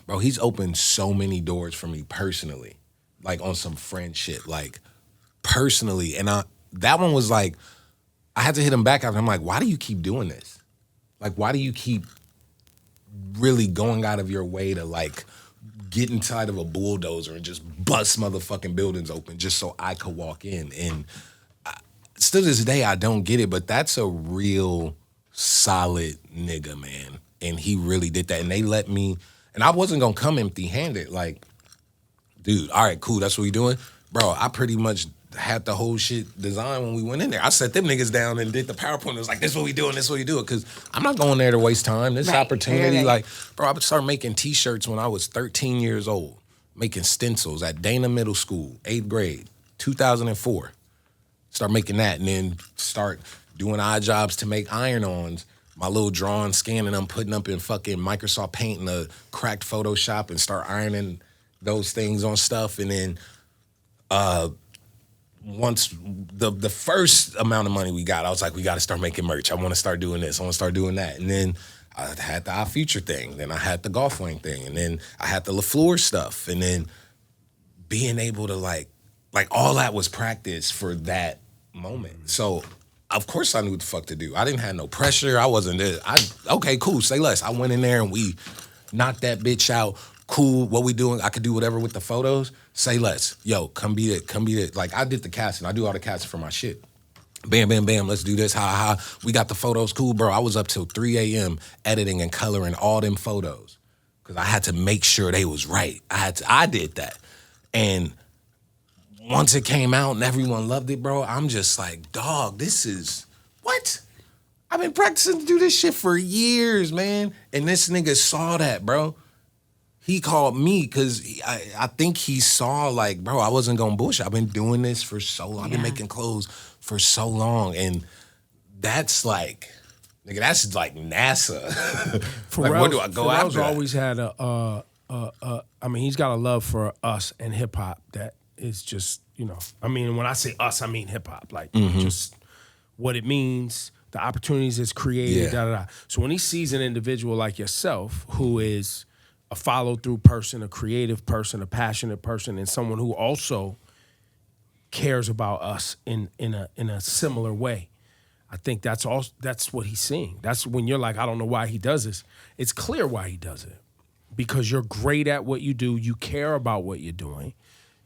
S2: Bro, he's opened so many doors for me personally, like on some friend shit, like personally. And that one was like, I had to hit him back after. I'm like, why do you keep doing this? Like, why do you keep really going out of your way to like get inside of a bulldozer and just bust motherfucking buildings open just so I could walk in? And still to this day, I don't get it, but that's a real solid nigga, man. And he really did that. And they let me, and I wasn't gonna come empty-handed. Like, dude, all right, cool, that's what we doing? Bro, I pretty much had the whole shit designed when we went in there. I set them niggas down and did the PowerPoint. It was like, this is what we doing, this is what we do it. Because I'm not going there to waste time. This opportunity, right. Like, bro, I started making T-shirts when I was 13 years old, making stencils at Dana Middle School, 8th grade, 2004. Start making that and then start doing odd jobs to make iron-ons. My little drawing, scanning them, putting up in fucking Microsoft Paint and a cracked Photoshop and start ironing those things on stuff. And then once the first amount of money we got, I was like, we got to start making merch. I want to start doing this. I want to start doing that. And then I had the Our Future thing. Then I had the Golf Wang thing. And then I had the LaFleur stuff. And then being able to like all that was practice for that moment. So of course I knew what the fuck to do. I didn't have no pressure. I wasn't there. Okay, cool, say less. I went in there and we knocked that bitch out. Cool, what we doing? I could do whatever with the photos. Say less. Yo, come be it. Like, I did the casting. I do all the casting for my shit. Bam, bam, bam, let's do this. Ha. We got the photos. Cool, bro. I was up till 3 a.m. editing and coloring all them photos because I had to make sure they was right. I did that. And once it came out and everyone loved it, bro, I'm just like, dog, this is, what? I've been practicing to do this shit for years, man. And this nigga saw that, bro. He called me because I think he saw like, bro, I wasn't going to bullshit. I've been doing this for so long. I've been making clothes for so long. And that's like, nigga, that's like NASA. Like, where do I go after that?
S1: Always had I mean, he's got a love for us and hip hop that is just, you know, I mean, when I say us, I mean hip hop. Like, just what it means, the opportunities it's created,
S2: Yeah.
S1: da da da. So when he sees an individual like yourself who is a follow-through person, a creative person, a passionate person, and someone who also cares about us in a similar way, I think that's what he's seeing. That's when you're like, I don't know why he does this. It's clear why he does it. Because you're great at what you do. You care about what you're doing.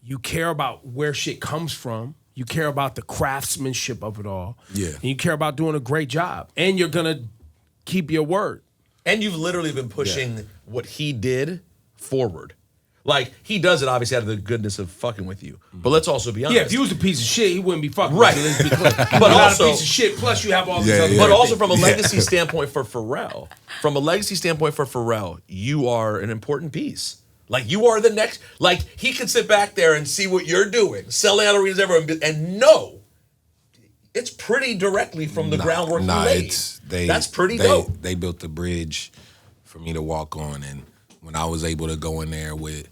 S1: You care about where shit comes from. You care about the craftsmanship of it all.
S2: Yeah.
S1: And you care about doing a great job. And you're going to keep your word.
S3: And you've literally been pushing what he did forward. Like, he does it obviously out of the goodness of fucking with you. But let's also be honest.
S1: Yeah, if you was a piece of shit, he wouldn't be fucking
S3: Right.
S1: with you. Let's be clear.
S3: But
S1: You're not
S3: also-
S1: a piece of shit, plus you have all these
S2: Yeah,
S1: other
S2: yeah.
S3: But
S1: things.
S3: also from a legacy standpoint for Pharrell, you are an important piece. Like, you are the next, like, he could sit back there and see what you're doing, selling out arenas everywhere, and know it's pretty directly from the groundwork you laid. That's pretty dope.
S2: They built the bridge for me to walk on, and when I was able to go in there with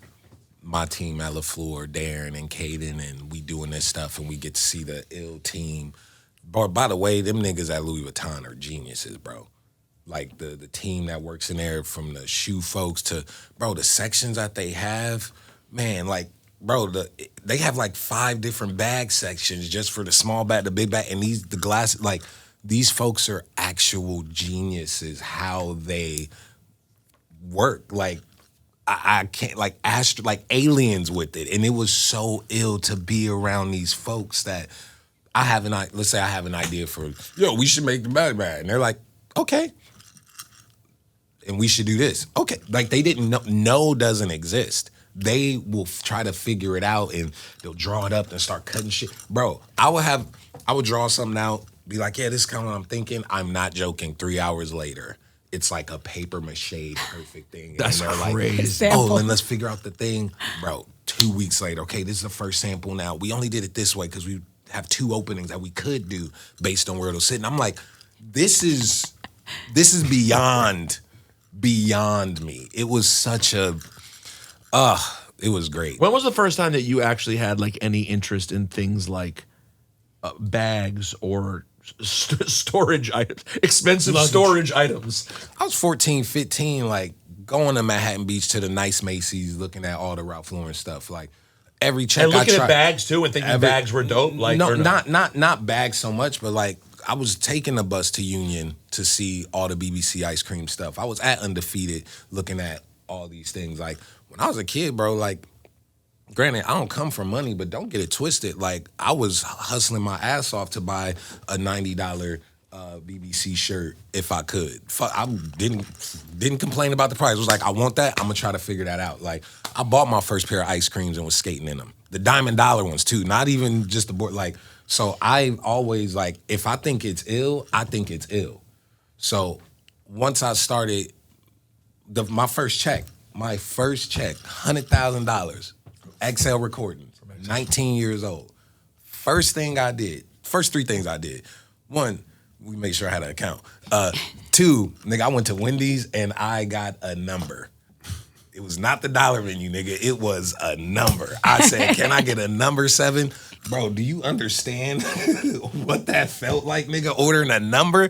S2: my team at LaFleur, Darren and Caden, and we doing this stuff, and we get to see the ill team. By the way, them niggas at Louis Vuitton are geniuses, bro. Like the team that works in there, from the shoe folks to, bro, the sections that they have, man, like, bro, they have like 5 different bag sections just for the small bag, the big bag, and the glass, like, these folks are actual geniuses how they work. Like, I can't, like, like aliens with it. And it was so ill to be around these folks that let's say I have an idea for, we should make the bag. And they're like, okay. And we should do this. Okay. Like, they didn't know, no doesn't exist. They will try to figure it out, and they'll draw it up and start cutting shit. Bro, I would draw something out, be like, yeah, this is kind of what I'm thinking. I'm not joking. 3 hours later, it's like a paper mache perfect thing.
S3: That's
S2: and they're
S3: crazy.
S2: Like, oh, then let's figure out the thing. Bro, 2 weeks later, okay, this is the first sample now. We only did it this way because we have 2 openings that we could do based on where it'll sit. And I'm like, this is beyond me. It was such a, it was great.
S3: When was the first time that you actually had like any interest in things like bags or storage items, expensive storage items?
S2: I was 14, 15, like going to Manhattan Beach to the nice Macy's, looking at all the Ralph Lauren stuff. Like every check
S3: And looking
S2: I tried,
S3: at bags too and thinking bags were dope? Like,
S2: no,
S3: or
S2: not bags so much, but like I was taking the bus to Union to see all the BBC ice cream stuff. I was at Undefeated looking at all these things. Like when I was a kid, bro, like granted, I don't come from money, but don't get it twisted. Like I was hustling my ass off to buy a $90 BBC shirt if I could. I didn't complain about the price. It was like, I want that. I'm gonna try to figure that out. Like I bought my first pair of ice creams and was skating in them. The $1 ones too, not even just the board. Like, so I always like, if I think it's ill, I think it's ill. So once I started, my first check, $100,000, XL Recordings, 19 years old. First 3 things I did. 1, we made sure I had an account. 2, nigga, I went to Wendy's and I got a number. It was not the dollar menu, nigga. It was a number. I said, can I get a number 7? Bro, do you understand what that felt like, nigga, ordering a number?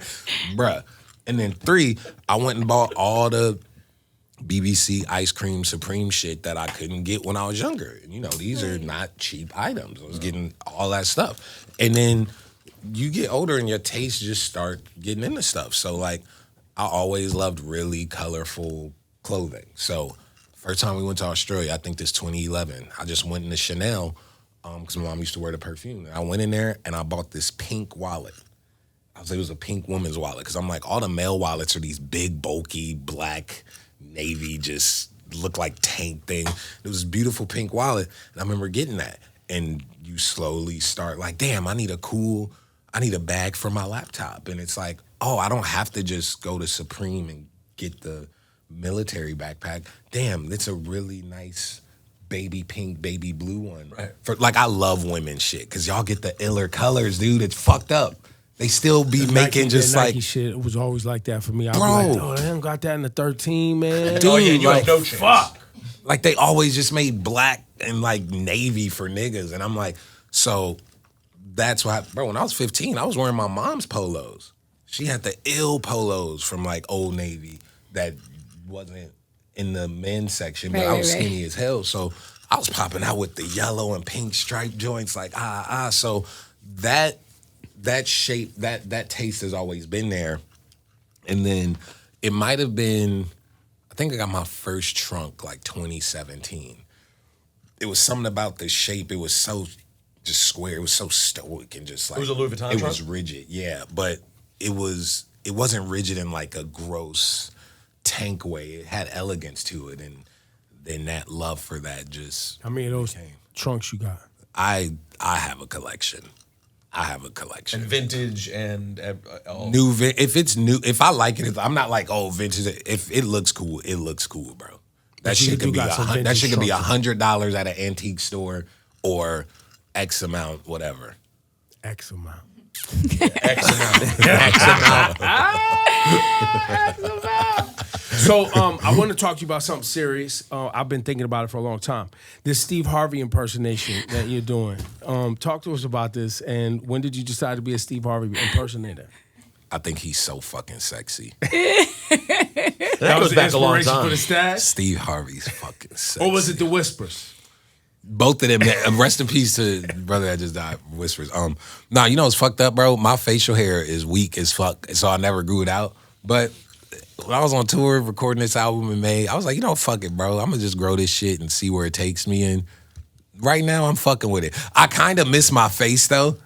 S2: Bruh. And then 3, I went and bought all the BBC ice cream Supreme shit that I couldn't get when I was younger. And, you know, these are not cheap items. I was getting all that stuff. And then you get older and your tastes just start getting into stuff. So, like, I always loved really colorful clothing. So, first time we went to Australia, I think this 2011, I just went into Chanel because my mom used to wear the perfume. And I went in there and I bought this pink wallet. It was a pink woman's wallet because I'm like, all the male wallets are these big, bulky, black, navy, just look like tank thing. It was a beautiful pink wallet. And I remember getting that. And you slowly start like, damn, I need a bag for my laptop. And it's like, oh, I don't have to just go to Supreme and get the military backpack. Damn, it's a really nice baby pink, baby blue one.
S3: Right.
S2: I love women shit because y'all get the iller colors, dude. It's fucked up. They still be making just
S1: Nike
S2: like
S1: shit. It was always like that for me. I'd
S2: bro.
S1: be like, oh, they don't got that in the 13, man.
S2: Dude,
S3: you
S2: like,
S3: have no chance.
S1: Fuck.
S2: Like they always just made black and like navy for niggas. And I'm like, so that's why, bro, when I was 15, I was wearing my mom's polos. She had the ill polos from like Old Navy that wasn't in the men's section, but I was skinny as hell. So I was popping out with the yellow and pink striped joints, like So that shape, that taste has always been there. And then it might have been, I think I got my first trunk like 2017. It was something about the shape. It was so just square. It was so stoic and just like.
S3: It was a Louis Vuitton
S2: It
S3: trunk?
S2: was rigid, yeah. But it wasn't rigid in like a gross tank way. It had elegance to it. And then that love for that just.
S1: How many of those trunks you got?
S2: I have a collection.
S3: And vintage and all.
S2: If it's new, if I like it, I'm not like, oh, vintage. If it looks cool, it looks cool, bro. That shit could be $100 at an antique store or X amount, whatever.
S1: X amount.
S3: X amount.
S1: So I want to talk to you about something serious. I've been thinking about it for a long time. This Steve Harvey impersonation that you're doing. Talk to us about this. And when did you decide to be a Steve Harvey impersonator?
S2: I think he's so fucking sexy.
S3: That
S1: was
S3: goes back a long
S1: inspiration
S3: time.
S1: for the stash?
S2: Steve Harvey's fucking sexy.
S1: Or was it the whispers?
S2: Both of them. Rest in peace to the brother that just died, Whispers. Nah, you know what's fucked up, bro? My facial hair is weak as fuck, so I never grew it out. But when I was on tour recording this album in May, I was like, you know, fuck it, bro. I'm gonna just grow this shit and see where it takes me. And right now, I'm fucking with it. I kind of miss my face though.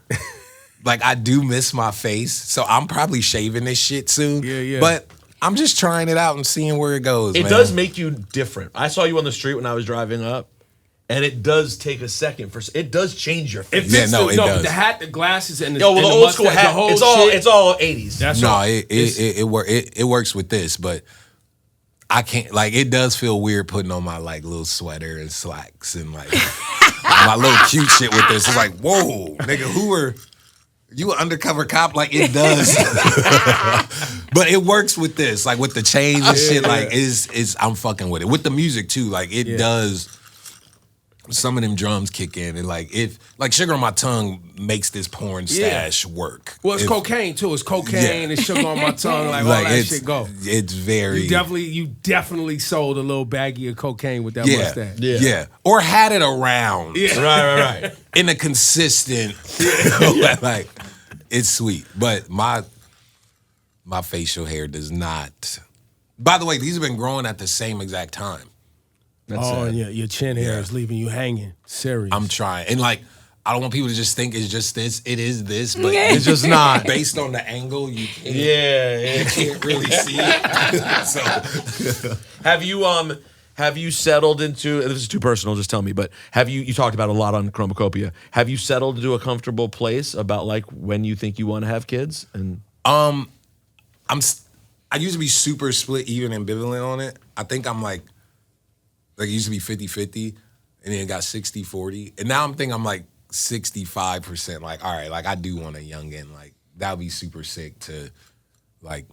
S2: Like I do miss my face, so I'm probably shaving this shit soon.
S1: Yeah.
S2: But I'm just trying it out and seeing where it goes.
S3: It
S2: man.
S3: does make you different. I saw you on the street when I was driving up, and it does take a second for. It does change your face.
S2: Yeah, no, it does.
S1: The hat, the glasses, and the,
S3: Yo, well,
S1: and
S3: the
S1: the
S3: old school
S1: mustache,
S3: hat.
S1: the whole
S3: It's all
S1: shit.
S3: 80s.
S1: That's
S2: No,
S1: all.
S2: it works with this, but I can't. Like, it does feel weird putting on my like little sweater and slacks and like my little cute shit with this. It's like, whoa, nigga, who are you? An undercover cop? Like it does, but it works with this. Like with the chains and shit. Like is I'm fucking with it with the music too. Like it does. Some of them drums kick in and like Sugar on My Tongue makes this porn stash work.
S1: Well, it's cocaine too. It's cocaine and sugar on my tongue. Like all that shit go.
S2: It's very.
S1: You definitely sold a little baggie of cocaine with that mustache.
S2: Yeah. Or had it around.
S1: Yeah.
S3: Right.
S2: In a consistent. Like it's sweet, but my facial hair does not. By the way, these have been growing at the same exact time.
S1: And your chin hair is leaving you hanging. Serious.
S2: I'm trying. And like, I don't want people to just think it's just this. It is this, but
S3: It's just not.
S2: Based on the angle, you can't,
S3: Yeah.
S2: you can't really see it. So
S3: Have you settled into? This is too personal. Just tell me. But have you talked about a lot on Chromacopia? Have you settled into a comfortable place about like when you think you want to have kids? And
S2: I used to be super split, even ambivalent on it. I think I'm like it used to be 50-50, and then it got 60-40. And now I'm like 65%. Like, all right, like I do want a youngin'. Like, that would be super sick to, like,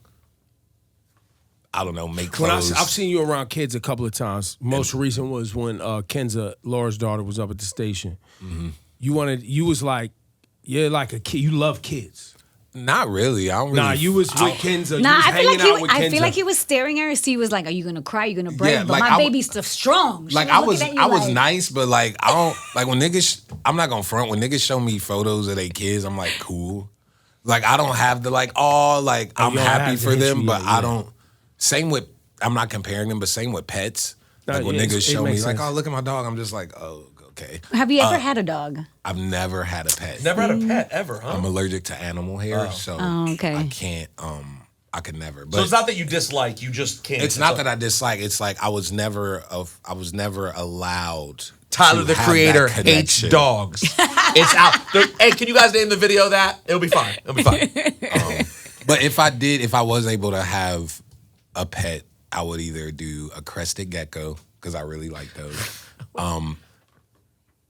S2: I don't know, make clothes.
S1: I've seen you around kids a couple of times. Most recent was when Kenza, Laura's daughter, was up at the station. Mm-hmm. You was like, you're like a kid. You love kids.
S2: Not really. I don't really.
S1: Nah, you was with Kenza.
S4: Nah,
S1: you was hanging out with Kenza.
S4: I feel like he was staring at her. So he was like, "Are you gonna cry? Are you gonna break?"
S2: Yeah,
S4: but
S2: like,
S4: my baby's still strong. She
S2: like I was
S4: looking at you
S2: nice, but like I don't like when niggas. I'm not gonna front when niggas show me photos of their kids. I'm like cool. Like I don't have the like I'm happy for them, but I don't. Same with I'm not comparing them, but same with pets. Like when niggas show me like, oh look at my dog, I'm just like, oh okay.
S4: Have you ever had a dog?
S2: I've never had a pet.
S3: never had a pet ever, huh?
S2: I'm allergic to animal hair, so
S4: okay.
S2: I can't. I could never. But
S3: So it's not that you dislike, you just can't.
S2: it's not that I dislike. It's like I was never allowed.
S3: Tyler,
S2: to
S3: the
S2: have
S3: creator,
S2: that
S3: hates
S2: connection.
S3: dogs. It's out. Hey, can you guys name the video of that? It'll be fine. It'll be fine.
S2: But if I was able to have a pet, I would either do a crested gecko because I really like those.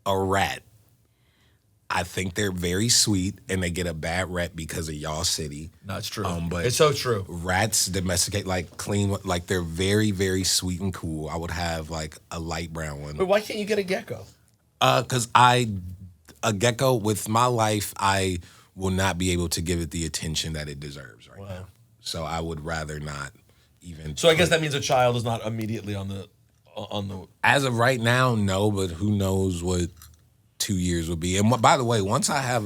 S2: A rat. I think they're very sweet and they get a bad rep because of y'all city.
S3: No, it's true.
S2: But
S3: it's so true.
S2: Rats domesticate like clean, like they're very, very sweet and cool. I would have like a light brown one.
S3: But why can't you get a gecko?
S2: Cause a gecko with my life, I will not be able to give it the attention that it deserves right now. So I would rather not even.
S3: So I guess that means a child is not immediately on the.
S2: As of right now, no, but who knows what 2 years will be. And by the way, once I have,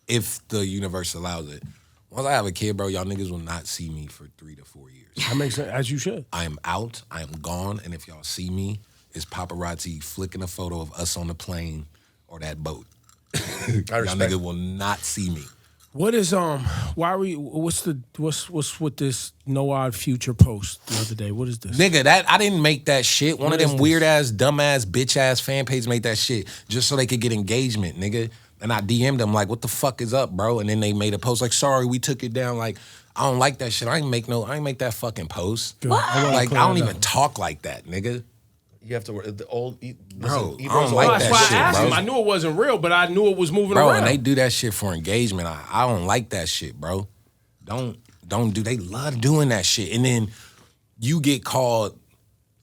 S2: if the universe allows it, once I have a kid, bro, y'all niggas will not see me for 3 to 4 years.
S1: That makes sense, as you should.
S2: I am out. I am gone. And if y'all see me, it's paparazzi flicking a photo of us on the plane or that boat. Y'all niggas will not see me.
S1: What is why are we what's with this No Odd Future post the other day? What is this?
S2: Nigga, that I didn't make that shit. One of them weird ass, dumb ass, bitch ass fan pages made that shit just so they could get engagement, nigga. And I DM'd them like, what the fuck is up, bro? And then they made a post like, sorry, we took it down. Like, I don't like that shit. I ain't make that fucking post. Like, I don't even talk like that, nigga.
S3: You have to work the old.
S2: Bro,
S3: Listen,
S2: I don't like
S1: That's
S2: that
S1: why
S2: shit,
S1: I asked
S2: bro.
S1: him. I knew it wasn't real, but I knew it was moving
S2: Bro,
S1: around.
S2: and they do that shit for engagement. I don't like that shit, bro. Don't do. They love doing that shit, and then you get called.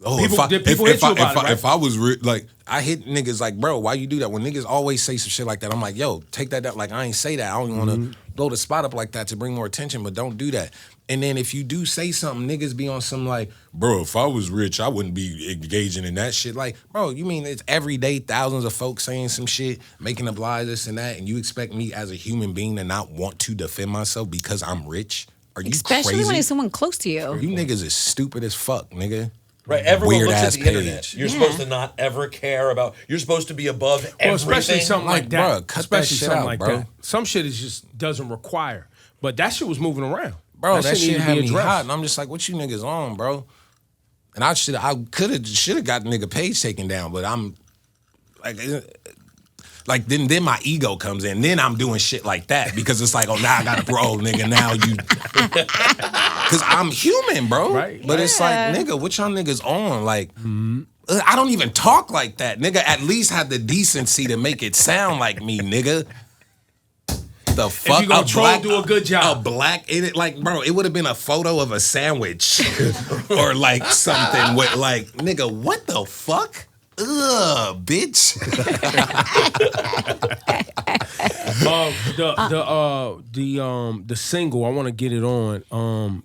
S2: Oh,
S1: People hit you about it, right?
S2: if I was like, I hit niggas like, bro, why you do that? When niggas always say some shit like that, I'm like, yo, take that down. Like, I ain't say that. I don't even want to blow the spot up like that to bring more attention, but don't do that. And then if you do say something, niggas be on some like, bro, if I was rich, I wouldn't be engaging in that shit. Like, bro, you mean it's every day thousands of folks saying some shit, making up lies, this and that, and you expect me as a human being to not want to defend myself because I'm rich? Are you
S4: Especially
S2: crazy?
S4: when it's someone close to you.
S2: You niggas is stupid as fuck, nigga.
S3: Right, everyone
S2: Weird
S3: looks at
S2: ass
S3: the internet.
S2: page.
S3: You're supposed to not ever care about. You're supposed to be above everything.
S1: especially something like that.
S2: Bruh, cut that
S1: especially
S2: shit
S1: something
S2: out,
S1: like
S2: bro.
S1: that. Some shit is just doesn't require. But that shit was moving around.
S2: Bro, that shit
S1: needed to
S2: had
S1: be
S2: me
S1: addressed.
S2: hot, and I'm just like, what you niggas on, bro? And I should have got the nigga page taken down, but I'm like then my ego comes in. Then I'm doing shit like that because it's like, oh, now I got to bro, nigga. Now you, because I'm human, bro.
S1: Right.
S2: But it's like, nigga, what y'all niggas on? Like, I don't even talk like that, nigga. At least have the decency to make it sound like me, nigga. The fuck?
S1: If you gonna troll, do a good job.
S2: A black in it, like, bro, it would have been a photo of a sandwich or like something with like, nigga, what the fuck? Ugh, bitch.
S1: The single, I want to get it on.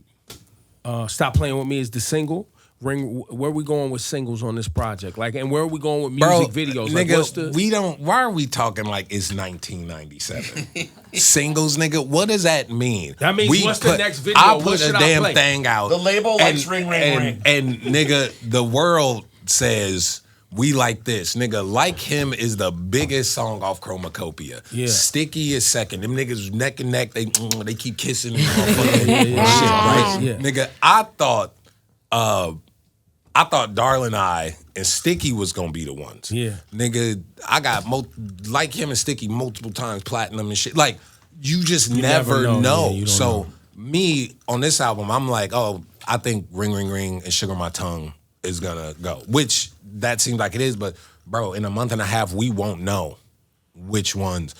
S1: Stop Playing With Me is the single. Where are we going with singles on this project? Like, and where are we going with music videos? Like,
S2: nigga, why are we talking like it's 1997? Singles, nigga, what does that mean?
S1: That means what's the next video?
S2: I
S1: What
S2: put
S1: should
S2: a
S1: I
S2: damn
S1: play?
S2: thing out.
S3: The label likes ring, ring, ring.
S2: And nigga, the world says we like this. Nigga, Like Him is the biggest song off Chromakopia.
S1: Yeah.
S2: Sticky is second. Them niggas neck and neck, they keep kissing and motherfucking shit, right?
S1: Yeah.
S2: Nigga, I thought Darling I and Sticky was gonna be the ones.
S1: Yeah.
S2: Nigga, I got Like Him and Sticky multiple times platinum and shit. Like, you just never
S1: never know.
S2: know.
S1: Yeah, you don't
S2: So
S1: know.
S2: me on this album, I'm like, oh, I think Ring Ring Ring and Sugar My Tongue is gonna go. Which that seems like it is, but bro, in a month and a half, we won't know which ones.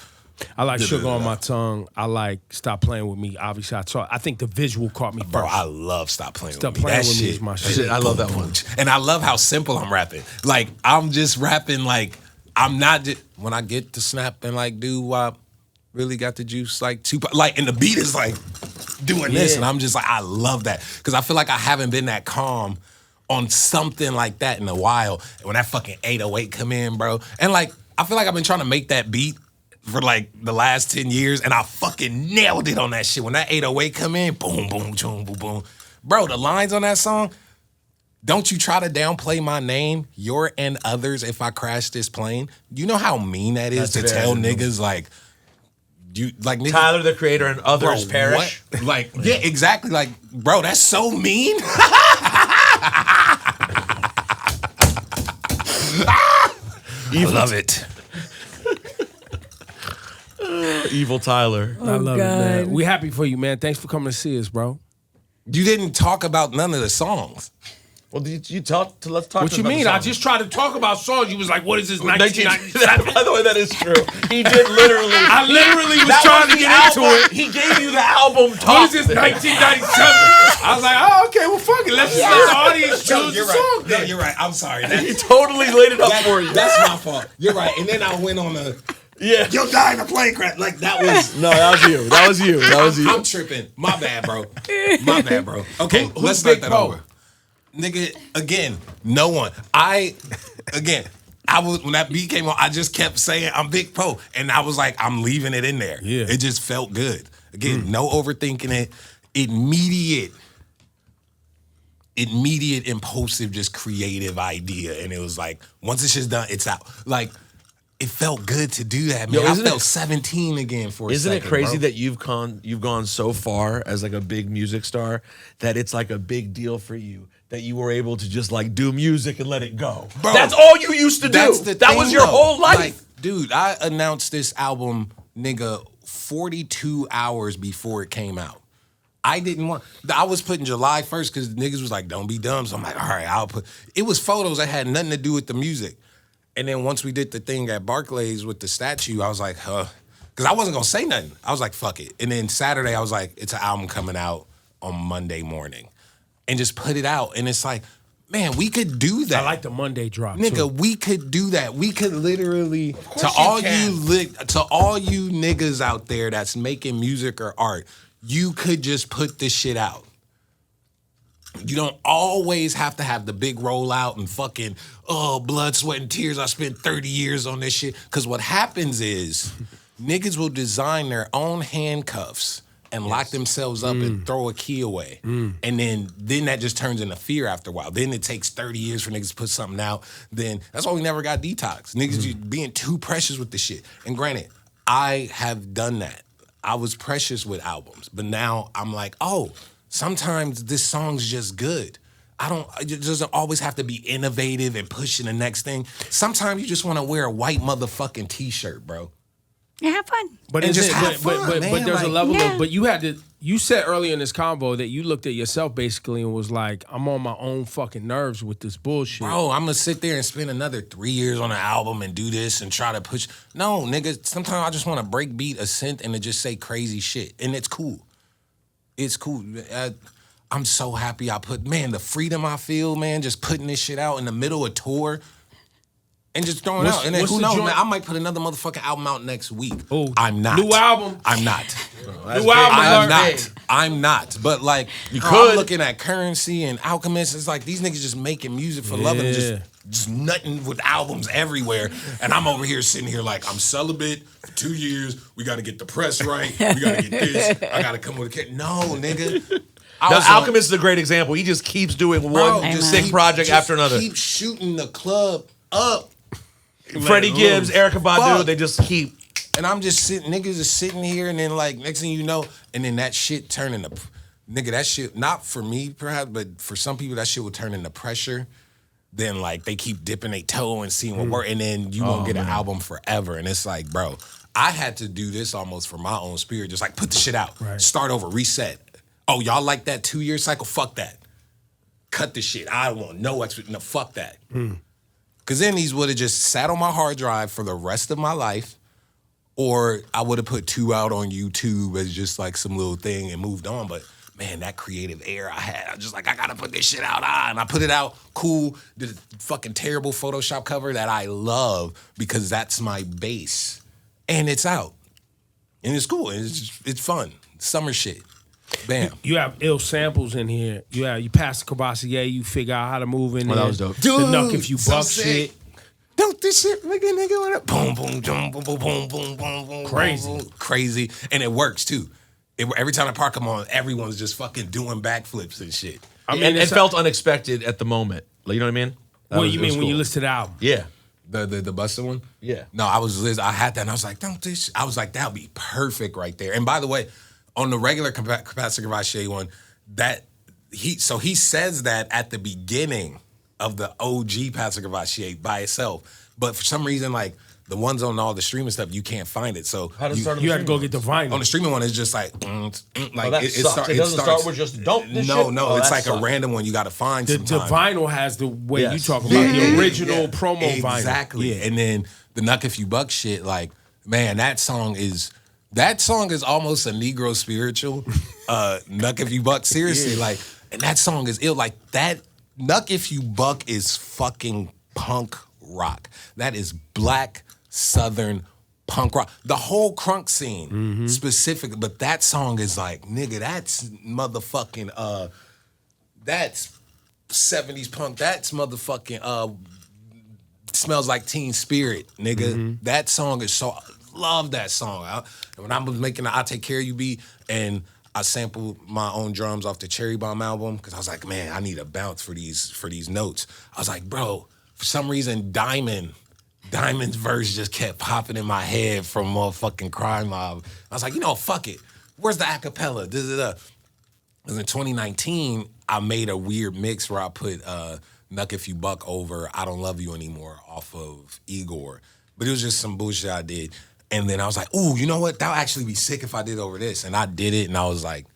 S1: I like Sugar on My Tongue. I like Stop Playing With Me. Obviously, I think the visual caught me
S2: Bro,
S1: first.
S2: I love Stop Playing
S1: Stop
S2: With Me.
S1: Playing
S2: That
S1: With Me
S2: shit
S1: is my shit.
S3: I love that one.
S2: And I love how simple I'm rapping. Like, I'm just rapping like, I'm not just, when I get to snap and like do wop, really got the juice like Tupac. Like, and the beat is like doing this. And I'm just like, I love that. Because I feel like I haven't been that calm on something like that in a while. And when that fucking 808 come in, bro. And like, I feel like I've been trying to make that beat for like the last 10 years, and I fucking nailed it on that shit. When that 808 come in, boom, boom, boom, boom, boom. Bro, the lines on that song, don't you try to downplay my name, your and others, if I crash this plane. You know how mean that is
S3: That's
S2: to
S3: very
S2: tell
S3: mean.
S2: niggas like, niggas,
S3: Tyler, the Creator, and others
S2: bro,
S3: perish.
S2: what? Like, yeah, exactly. Like, bro, that's so mean. I love it.
S3: Evil Tyler.
S1: I love it, man. We happy for you, man. Thanks for coming to see us, bro.
S2: You didn't talk about none of the songs.
S3: Well, did you talk? Let's talk.
S1: What
S3: to
S1: you
S3: about
S1: mean?
S3: the
S1: I
S3: song.
S1: just tried to talk about songs. You was like, what is this,
S3: 1997? By the way, that is true. He did literally.
S1: I literally was
S3: That
S1: trying
S3: was
S1: to
S3: the
S1: get into
S3: album.
S1: it.
S3: He gave you the album.
S1: What is this, 1997? I was like, oh, okay, well, fuck it. Let's just let the audience choose the song.
S2: No, you're right. I'm sorry.
S3: He totally laid it up for you.
S2: That's my fault. You're right. And then I went on a
S3: Yeah.
S2: You'll die in a plane crash. Like that was.
S3: No, that was you. That was you. That was you.
S2: I'm tripping. My bad, bro. My bad, bro. Okay,
S1: Who's
S2: let's start
S1: Big
S2: that
S1: Poe?
S2: over. Nigga, again, no one. Again, I was when that beat came on, I just kept saying I'm Big Poe. And I was like, I'm leaving it in there.
S1: Yeah.
S2: It just felt good. Again, no overthinking it. Immediate, impulsive, just creative idea. And it was like, once it's just done, it's out. Like, it felt good to do that, man.
S3: Yo,
S2: I
S3: isn't
S2: felt
S3: it-
S2: 17 again for a
S3: Isn't
S2: second,
S3: it crazy
S2: bro.
S3: that you've gone so far as like a big music star that it's like a big deal for you that you were able to just like do music and let it go?
S2: Bro,
S3: that's all you used to do.
S2: That's the
S3: That
S2: thing,
S3: was your
S2: though.
S3: whole life.
S2: Like, dude, I announced this album, nigga, 42 hours before it came out. I was putting July 1st because niggas was like, don't be dumb. So I'm like, all right, I'll put. It was photos that had nothing to do with the music. And then once we did the thing at Barclays with the statue, I was like, because I wasn't going to say nothing. I was like, fuck it. And then Saturday, I was like, it's an album coming out on Monday morning. And just put it out. And it's like, man, we could do that.
S1: I like the Monday drop,
S2: Nigga,
S1: too.
S2: we could do that. We could literally, to
S1: course
S2: all
S1: you can.
S2: to all you niggas out there that's making music or art, you could just put this shit out. You don't always have to have the big rollout and fucking, blood, sweat, and tears. I spent 30 years on this shit. Because what happens is niggas will design their own handcuffs and lock themselves up and throw a key away. And then that just turns into fear after a while. Then it takes 30 years for niggas to put something out. Then that's why we never got detox. Niggas just being too precious with the shit. And granted, I have done that. I was precious with albums. But now I'm like, sometimes this song's just good. It doesn't always have to be innovative and pushing the next thing. Sometimes you just want to wear a white motherfucking t-shirt, bro.
S4: Yeah, have fun.
S1: But
S2: And
S1: is
S2: just
S1: it,
S2: have
S1: but,
S2: fun,
S1: but,
S2: man.
S1: but there's a
S2: Like,
S1: level
S4: Yeah.
S1: of, but you said earlier in this convo that you looked at yourself basically and was like, I'm on my own fucking nerves with this bullshit.
S2: Bro, I'm going to sit there and spend another 3 years on an album and do this and try to push. No, nigga, sometimes I just want to break beat a synth and to just say crazy shit. And it's cool. It's cool. I'm so happy the freedom I feel, man, just putting this shit out in the middle of tour and just throwing it
S1: What's-
S2: out. And then
S1: what's
S2: who
S1: the
S2: knows,
S1: joint-
S2: man, I might put another motherfucking album out next week.
S1: Oh,
S2: I'm not.
S1: new album.
S2: I'm not.
S1: New album
S2: I'm
S1: alert.
S2: not. I'm not. But like,
S3: You
S2: I'm
S3: could.
S2: looking at Currency and Alchemist. It's like these niggas just making music for love and
S1: Yeah.
S2: just nutting with albums everywhere. And I'm over here sitting here like, I'm celibate for 2 years. We got to get the press right. We got to get this. I got to come with a kid. No, nigga. I
S3: Now,
S2: was on-
S3: Alchemist is a great example. He just keeps doing
S2: Bro,
S3: one
S2: just
S3: sick
S2: keep-
S3: project
S2: just
S3: after another.
S2: Keep shooting the club up.
S3: Freddie Gibbs, Erykah Badu,
S2: Fuck.
S3: they just keep.
S2: And I'm just sitting, niggas is sitting here, and then like next thing you know, and then that shit turn into, nigga, that shit, not for me perhaps, but for some people that shit will turn into pressure. Then like they keep dipping their toe and seeing what work, and then you won't get an album forever. And it's like, bro, I had to do this almost for my own spirit, just like put the shit out,
S1: Right.
S2: start over, reset. Oh, y'all like that 2-year cycle? Fuck that. Cut the shit. I don't want no extra. No, fuck that. Because then these would have just sat on my hard drive for the rest of my life, or I would have put 2 out on YouTube as just like some little thing and moved on. But man, that creative air I had, I was just like, I gotta put this shit out. And I put it out, cool, did a fucking terrible Photoshop cover that I love because that's my base. And it's out. And it's cool. It's fun. Summer shit. Bam.
S1: You have ill samples in here. You pass the Cavassier, you figure out how to move in there.
S3: that was dope.
S1: The
S2: Dude,
S1: Nuck If You
S2: so
S1: Buck
S2: sick.
S1: shit.
S2: Don't this shit, nigga, what up? Boom, boom, boom, boom, boom, boom, boom, boom, boom.
S1: Crazy.
S2: Boom, boom. Crazy. And it works too. Every time I park them on, everyone's just fucking doing backflips and shit.
S1: I mean,
S3: And it
S1: it's-
S3: felt unexpected at the moment. Like, you know what I mean?
S1: What you mean when you listen to the album?
S3: Yeah.
S2: The Busta one?
S3: Yeah.
S2: No, I had that and I was like, don't this, I was like, that would be perfect right there. And by the way, on the regular Capacitor Cavassier one, he says that at the beginning of the OG Pastor Cavassier by itself. But for some reason, like the ones on all the streaming stuff, you can't find it. So
S3: How does it start on
S1: You
S3: the
S1: have to go
S3: streaming?
S1: get the vinyl.
S2: on the streaming one, it's just like, like
S3: that sucks. It doesn't start with just dump this
S2: No,
S3: shit?
S2: no,
S3: Oh,
S2: it's
S3: that
S2: like
S3: sucks.
S2: a random one you got to find
S1: the
S2: sometimes.
S1: vinyl has the way you
S3: Yes.
S1: talk about the original promo vinyl.
S2: Exactly.
S1: Yeah.
S2: And then the Nuck If You Buck shit, like, man, that song is almost a Negro spiritual. Nuck If You Buck, seriously, like, and that song is ill. Like that Nuck If You Buck is fucking punk rock. That is black Southern punk rock, the whole crunk scene specifically. But that song is like, nigga, that's motherfucking that's 70s punk. That's motherfucking Smells Like Teen Spirit, nigga. That song is so, love that song. When I was making the I Take Care of You beat, and I sampled my own drums off the Cherry Bomb album, because I was like, man, I need a bounce for these notes. I was like, bro, for some reason, Diamond's verse just kept popping in my head from motherfucking Crime Mob. I was like, you know, fuck it. Where's the acapella? Because in 2019, I made a weird mix where I put Nuck If You Buck over I Don't Love You Anymore off of Igor. But it was just some bullshit I did. And then I was like, ooh, you know what? That would actually be sick if I did over this. And I did it, and I was like,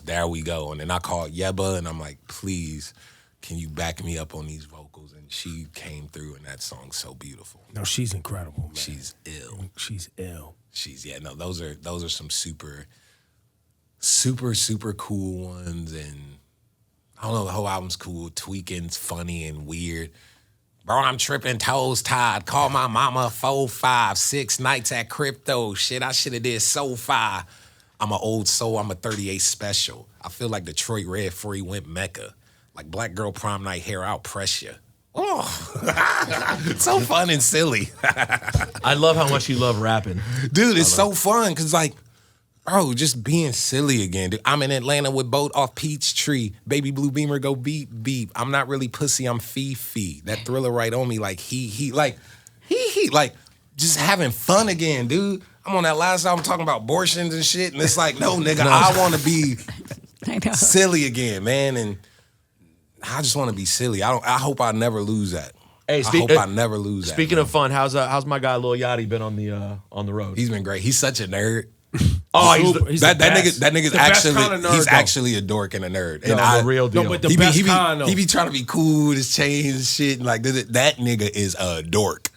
S2: there we go. And then I called Yeba, and I'm like, please, can you back me up on these vocals? And she came through, and that song's so beautiful.
S1: No, she's incredible, man.
S2: She's ill.
S1: She's ill.
S2: Those are some super, super, super cool ones. And I don't know, the whole album's cool. Tweaking's funny and weird. Bro, I'm tripping, toes tied. Call my mama 4, 5, 6 nights at crypto. Shit, I should have did so far. I'm an old soul, I'm a 38 special. I feel like Detroit Red before he went Mecca. Like Black Girl Prom Night hair out, pressure. Oh, so fun and silly.
S3: I love how much you love rapping.
S2: Dude, it's so fun, because like, bro, just being silly again, dude. I'm in Atlanta with boat off Peachtree. Baby blue beamer go beep, beep. I'm not really pussy, I'm fee. That Thriller right on me like he. Like, just having fun again, dude. I'm on that last album talking about abortions and shit, and it's like, no, nigga, I want to be silly again, man, and I just want to be silly. I hope I never lose that.
S3: Hey,
S2: I hope I never lose that.
S3: Speaking of fun, how's my guy Lil Yachty been on the road?
S2: He's been great. He's such a nerd.
S3: Oh,
S1: he's
S2: that
S1: the best.
S2: nigga's
S1: The best
S2: actually
S1: kind of nerd,
S2: he's
S1: though.
S2: actually a dork and a nerd. And
S3: the real deal.
S1: No, but the best kind, though.
S2: he be trying to be cool with his chains and shit. And like that nigga is a dork.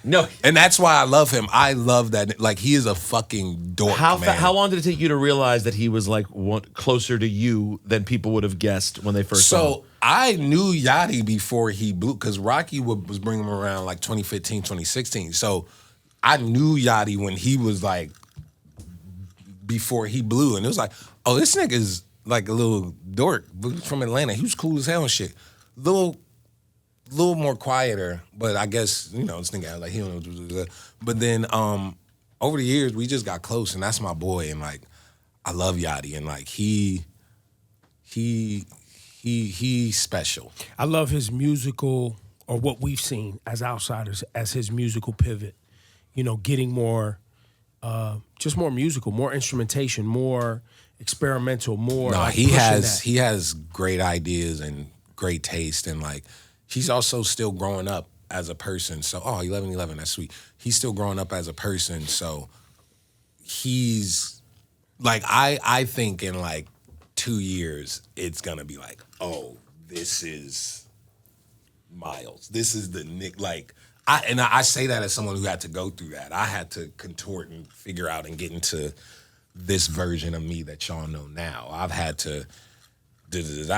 S3: No,
S2: And that's why I love him. I love that. Like, he is a fucking dork, man.
S3: How long did it take you to realize that he was like closer to you than people would have guessed when they first saw him?
S2: So I knew Yachty before he blew, because Rocky was bringing him around like 2015, 2016. So I knew Yachty when he was like, before he blew. And it was like, oh, this nigga's like a little dork from Atlanta. He was cool as hell and shit. Little more quieter, but I guess, you know, this nigga like he don't know what to do. But then over the years we just got close, and that's my boy, and like I love Yachty, and like he's special.
S1: I love his musical, or what we've seen as outsiders, as his musical pivot. You know, getting more, just more musical, more instrumentation, more experimental, more.
S2: No,
S1: like
S2: he
S1: pushing
S2: has great ideas and great taste, and like he's also still growing up as a person. So, 11, that's sweet. He's still growing up as a person. So he's like, I think in like 2 years, it's gonna be like, oh, this is Miles. This is the Nick. Like, I say that as someone who had to go through that. I had to contort and figure out and get into this version of me that y'all know now. I've had to.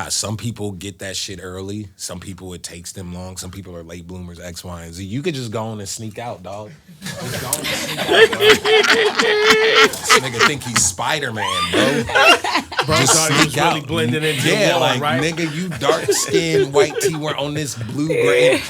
S2: Some people get that shit early. Some people it takes them long. Some people are late bloomers, X, Y, and Z. You could just go on and sneak out, dog. Just go on and sneak out, dog. This nigga think he's Spider-Man, bro. Just sneak out.
S1: really blending into the
S2: yeah,
S1: wall,
S2: like,
S1: right?
S2: nigga, you dark-skinned, white tee, we're on this blue gray.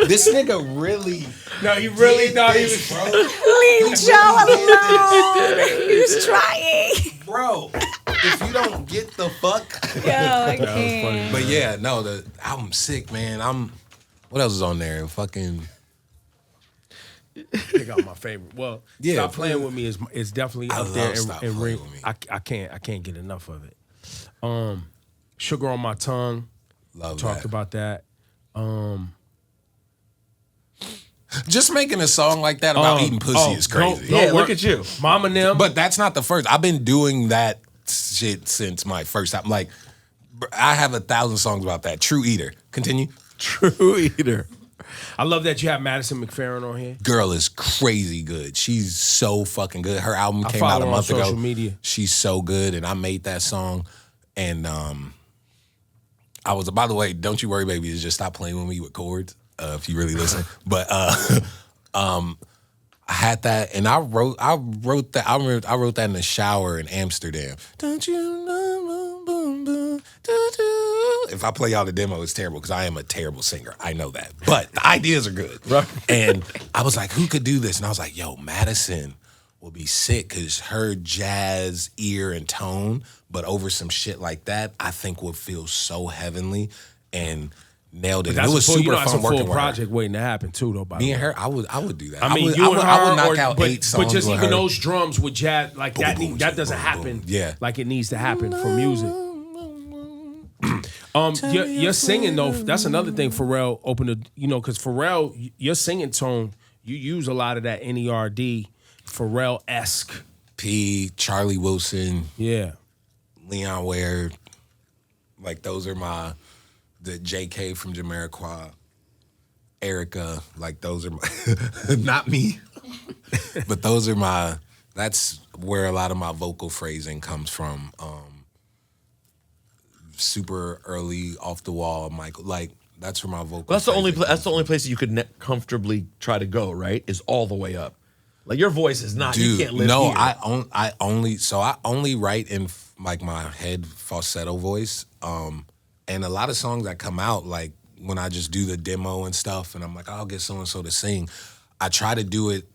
S2: This nigga really...
S1: No, he really thought he was...
S2: bro.
S4: Leave Joe alone. He's trying.
S2: Bro, if you don't get the fuck...
S4: Yo, I can't.
S2: But yeah, no, the album's sick, man. What else is on there? Fucking...
S1: Pick out my favorite. Well,
S2: Yeah,
S1: Stop Playing With Me is definitely
S2: I
S1: up there
S2: love Stop
S1: and
S2: Playing
S1: ring.
S2: With Me.
S1: I can't get enough of it. Sugar on My Tongue.
S2: Love
S1: Talked
S2: that.
S1: about that.
S2: Just making a song like that about eating pussy is crazy.
S1: Don't
S3: Look
S1: work.
S3: at you.
S1: Mom and them.
S2: But that's not the first. I've been doing that shit since my first album. Like, I have 1,000 songs about that. True Eater. Continue.
S3: True Eater.
S1: I love that you have Madison McFerrin on here.
S2: Girl is crazy good. She's so fucking good. Her album came
S1: follow
S2: out a
S1: her on
S2: month ago.
S1: social media.
S2: She's so good, and I made that song. And I was, by the way, Don't You Worry, Baby, is just Stop Playing With Me with chords, if you really listen. But I I had that, and I wrote that. I wrote that in the shower in Amsterdam. Don't you know? Boom, boom, doo, doo. If I play y'all the demo, it's terrible because I am a terrible singer. I know that, but the ideas are good.
S3: Right.
S2: And I was like, who could do this? And I was like, yo, Madison will be sick because her jazz ear and tone, but over some shit like that, I think would feel so heavenly, and nailed it. It was super fun
S1: that's a
S2: working
S1: full
S2: with
S1: project waiting to happen too, though. By
S2: me
S1: the
S2: and
S1: way.
S2: her, I would do that.
S1: I mean,
S2: I would knock out
S1: but,
S2: 8 songs.
S1: But just
S2: with
S1: even
S2: her.
S1: those drums with jazz, like
S2: Boom,
S1: that,
S2: boom,
S1: that
S2: boom,
S1: doesn't
S2: boom,
S1: happen.
S2: boom. Yeah,
S1: like it needs to happen for music. Your singing though, that's another thing. Pharrell opened the, because Pharrell, your singing tone, you use a lot of that NERD, Pharrell-esque.
S2: P, Charlie Wilson,
S1: Yeah.
S2: Leon Ware, like those are the JK from Jamiroquai, Erica, like those are not me, but those are that's where a lot of my vocal phrasing comes from. Super early, off the wall, Michael, like that's where my vocal.
S3: That's the only.
S2: phrasing
S3: That's the only place that you could comfortably try to go. Right, is all the way up. Like your voice is not.
S2: Dude,
S3: you can't live
S2: no,
S3: here.
S2: I only write in like my head falsetto voice. And a lot of songs that come out, like when I just do the demo and stuff, and I'm like, I'll get so and so to sing. I try to do it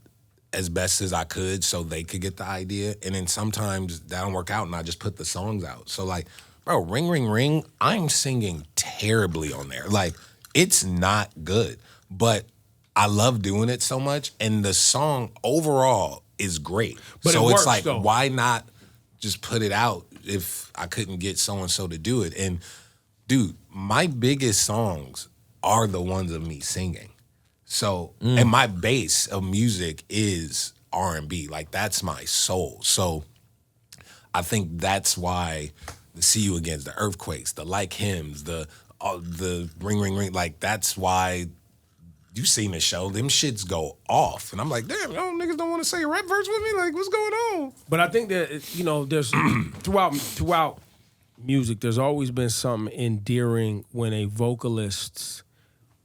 S2: as best as I could so they could get the idea, and then sometimes that don't work out, and I just put the songs out. So like, bro, Ring Ring Ring, I'm singing terribly on there. Like, it's not good, but I love doing it so much, and the song overall is great.
S1: But
S2: so
S1: it
S2: it's
S1: works,
S2: like,
S1: though.
S2: why not just put it out if I couldn't get so and so to do it? And dude, my biggest songs are the ones of me singing. So, and my base of music is R&B. Like, that's my soul. So I think that's why the See You Again's, the Earthquakes, the Like Hymns, the Ring Ring Ring, like that's why you seen the show, them shits go off. And I'm like, damn, niggas don't want to say a rap verse with me? Like, what's going on?
S1: But I think that, there's throughout music, there's always been something endearing when a vocalist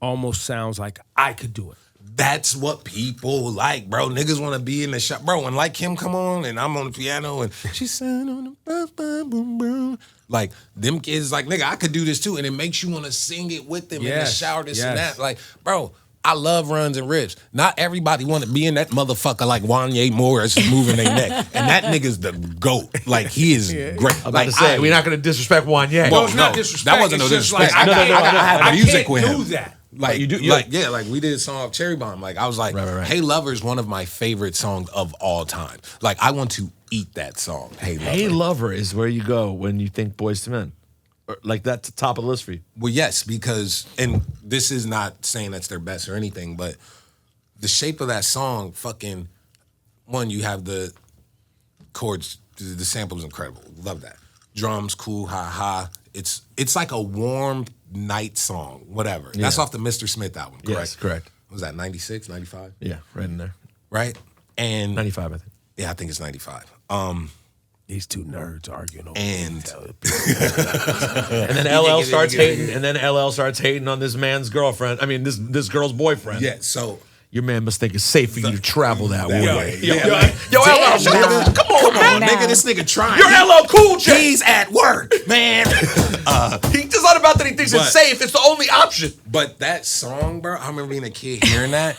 S1: almost sounds like I could do it.
S2: That's what people like, bro. Niggas want to be in the shop. Bro, when Like Him come on and I'm on the piano and she said on the boom boom, like them kids like, nigga, I could do this too. And it makes you want to sing it with them in the shower, this and that. Like, bro, I love runs and riffs. Not everybody want to be in that motherfucker like Wanye Morris moving their neck. And that nigga's the GOAT. Like, he is great.
S3: I'm about to say, we're not going to disrespect Wanye.
S1: No, it's not disrespect.
S2: That wasn't
S1: It's
S2: no
S1: just
S2: disrespect.
S1: like,
S2: I had music with him.
S1: do that.
S2: Like,
S3: you do,
S2: like we did a song off Cherry Bomb. Like, I was like,
S3: Right.
S2: Hey Lover's one of my favorite songs of all time. Like, I want to eat that song. Hey Lover.
S3: Hey Lover is where you go when you think Boys to Men. Or, like, that's the top of the list for you.
S2: Well, yes, because, and this is not saying that's their best or anything, but the shape of that song, fucking, one, you have the chords, the sample is incredible. Love that. Drums, cool, ha. It's like a warm night song, whatever. That's off the Mr. Smith album, correct?
S3: Yes, correct.
S2: What was that, 96, 95?
S3: Yeah, right in there.
S2: Right? And
S3: 95, I think.
S2: yeah, I think it's 95.
S1: These two nerds arguing over
S2: And
S3: And then LL starts hating, and then LL starts hating on this man's girlfriend. I mean, this girl's boyfriend.
S2: yeah, so
S3: Your man must think it's safe for you to travel that way.
S2: Yo,
S3: Yo, LL, shut up. Come on, man.
S2: nigga, this nigga trying.
S3: You're LL Cool J.
S2: He's at work, man.
S3: It's not about that he thinks
S2: But-
S3: it's safe. It's the only option.
S2: But that song, bro, I remember being a kid hearing that,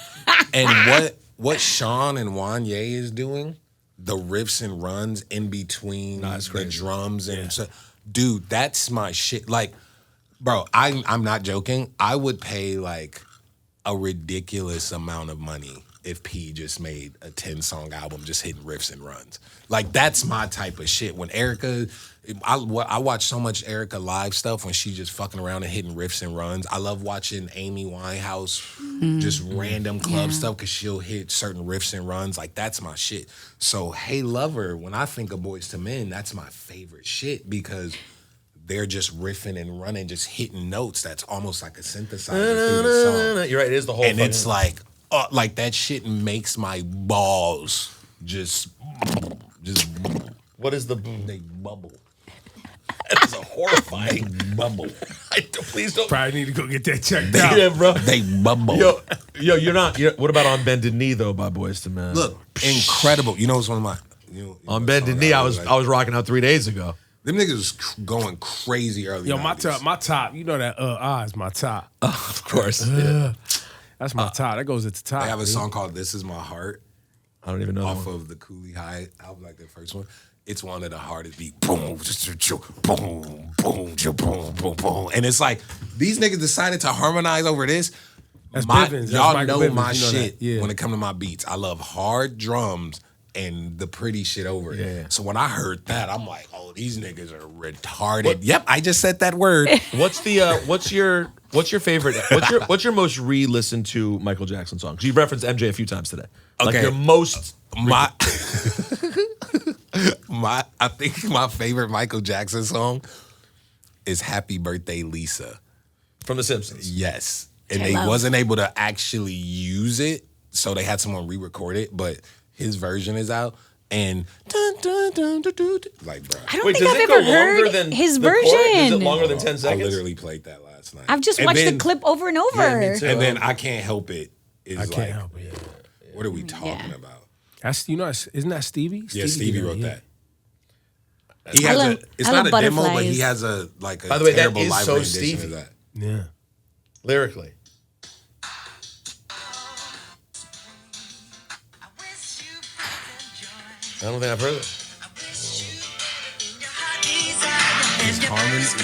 S2: and what Sean and Wanye is doing, the riffs and runs in between the drums and so, dude, that's my shit. Like, bro, I'm not joking. I would pay like a ridiculous amount of money if P just made a 10-song album just hitting riffs and runs. Like, that's my type of shit. When Erica, I watch so much Erica live stuff when she's just fucking around and hitting riffs and runs. I love watching Amy Winehouse just random club stuff because she'll hit certain riffs and runs. Like, that's my shit. So, Hey Lover, when I think of Boys to Men, that's my favorite shit because they're just riffing and running, just hitting notes. That's almost like a synthesizer through the song.
S3: You're right. It is the whole
S2: And
S3: fucking-
S2: it's like that shit makes my balls just
S3: What is the
S2: they bubble.
S3: That is a horrifying.
S2: Bubble.
S3: Please don't.
S1: Probably need to go get that checked out.
S3: Yeah, bro.
S2: They bubble.
S3: Yo, you're not. What about On Bended Knee though by Boyz II Men?
S2: Look, incredible. You know what's one of my.
S3: On Bended Knee, I was rocking out 3 days ago.
S2: Them niggas was going crazy early.
S1: Yo,
S2: 90s.
S1: my top. You know that is my top.
S3: Of course.
S1: That's my top. That goes at the top.
S2: They have a
S1: dude.
S2: song called "This Is My Heart"
S3: I don't even know.
S2: off of the Cooley High album, like the first one. It's one of the hardest beat. Boom, boom, boom, boom, boom, boom. And it's like these niggas decided to harmonize over this.
S1: That's Bivens. That's
S2: Y'all
S1: Michael
S2: know
S1: Bivens,
S2: my
S1: you know
S2: shit
S1: that. Yeah.
S2: when it come to my beats. I love hard drums and the pretty shit over it.
S3: Yeah.
S2: So when I heard that, I'm like, oh, these niggas are retarded. Yep, I just said that word.
S3: What's your favorite? What's your most re-listened to Michael Jackson song? 'Cause you've referenced MJ a few times today. Like
S2: Okay.
S3: your most.
S2: My I think my favorite Michael Jackson song is "Happy Birthday, Lisa."
S3: From The Simpsons.
S2: Yes, and
S4: Okay,
S2: they
S4: love.
S2: wasn't able to actually use it, so they had someone re-record it. But his version is out, and dun, dun, dun, dun, dun, dun. Like, bro,
S4: I don't
S3: Wait,
S4: think
S3: does
S4: I've
S3: it go
S4: ever
S3: longer
S4: heard
S3: than
S4: his
S3: the chorus? Is it
S4: version.
S3: longer than 10
S2: I
S3: seconds?
S2: literally played that last night.
S4: I've just
S2: And
S4: watched
S2: then-
S4: the clip over and over.
S3: Yeah, me too.
S2: and then I Can't Help It. Is
S1: I
S2: like,
S1: can't help it.
S2: what are we talking
S4: Yeah.
S2: about?
S1: That's isn't that Stevie?
S2: Yeah, Stevie
S1: did
S2: wrote
S1: yeah.
S2: that. He has
S4: love-
S2: it's
S4: I
S2: not a
S4: love
S2: demo, but
S4: Butterflies.
S2: he has a
S3: By the way, that
S2: terrible
S3: is
S2: live
S3: so
S2: rendition
S3: Stevie.
S2: of that.
S1: Yeah.
S3: Lyrically. I don't think I've heard it.
S2: His harmony is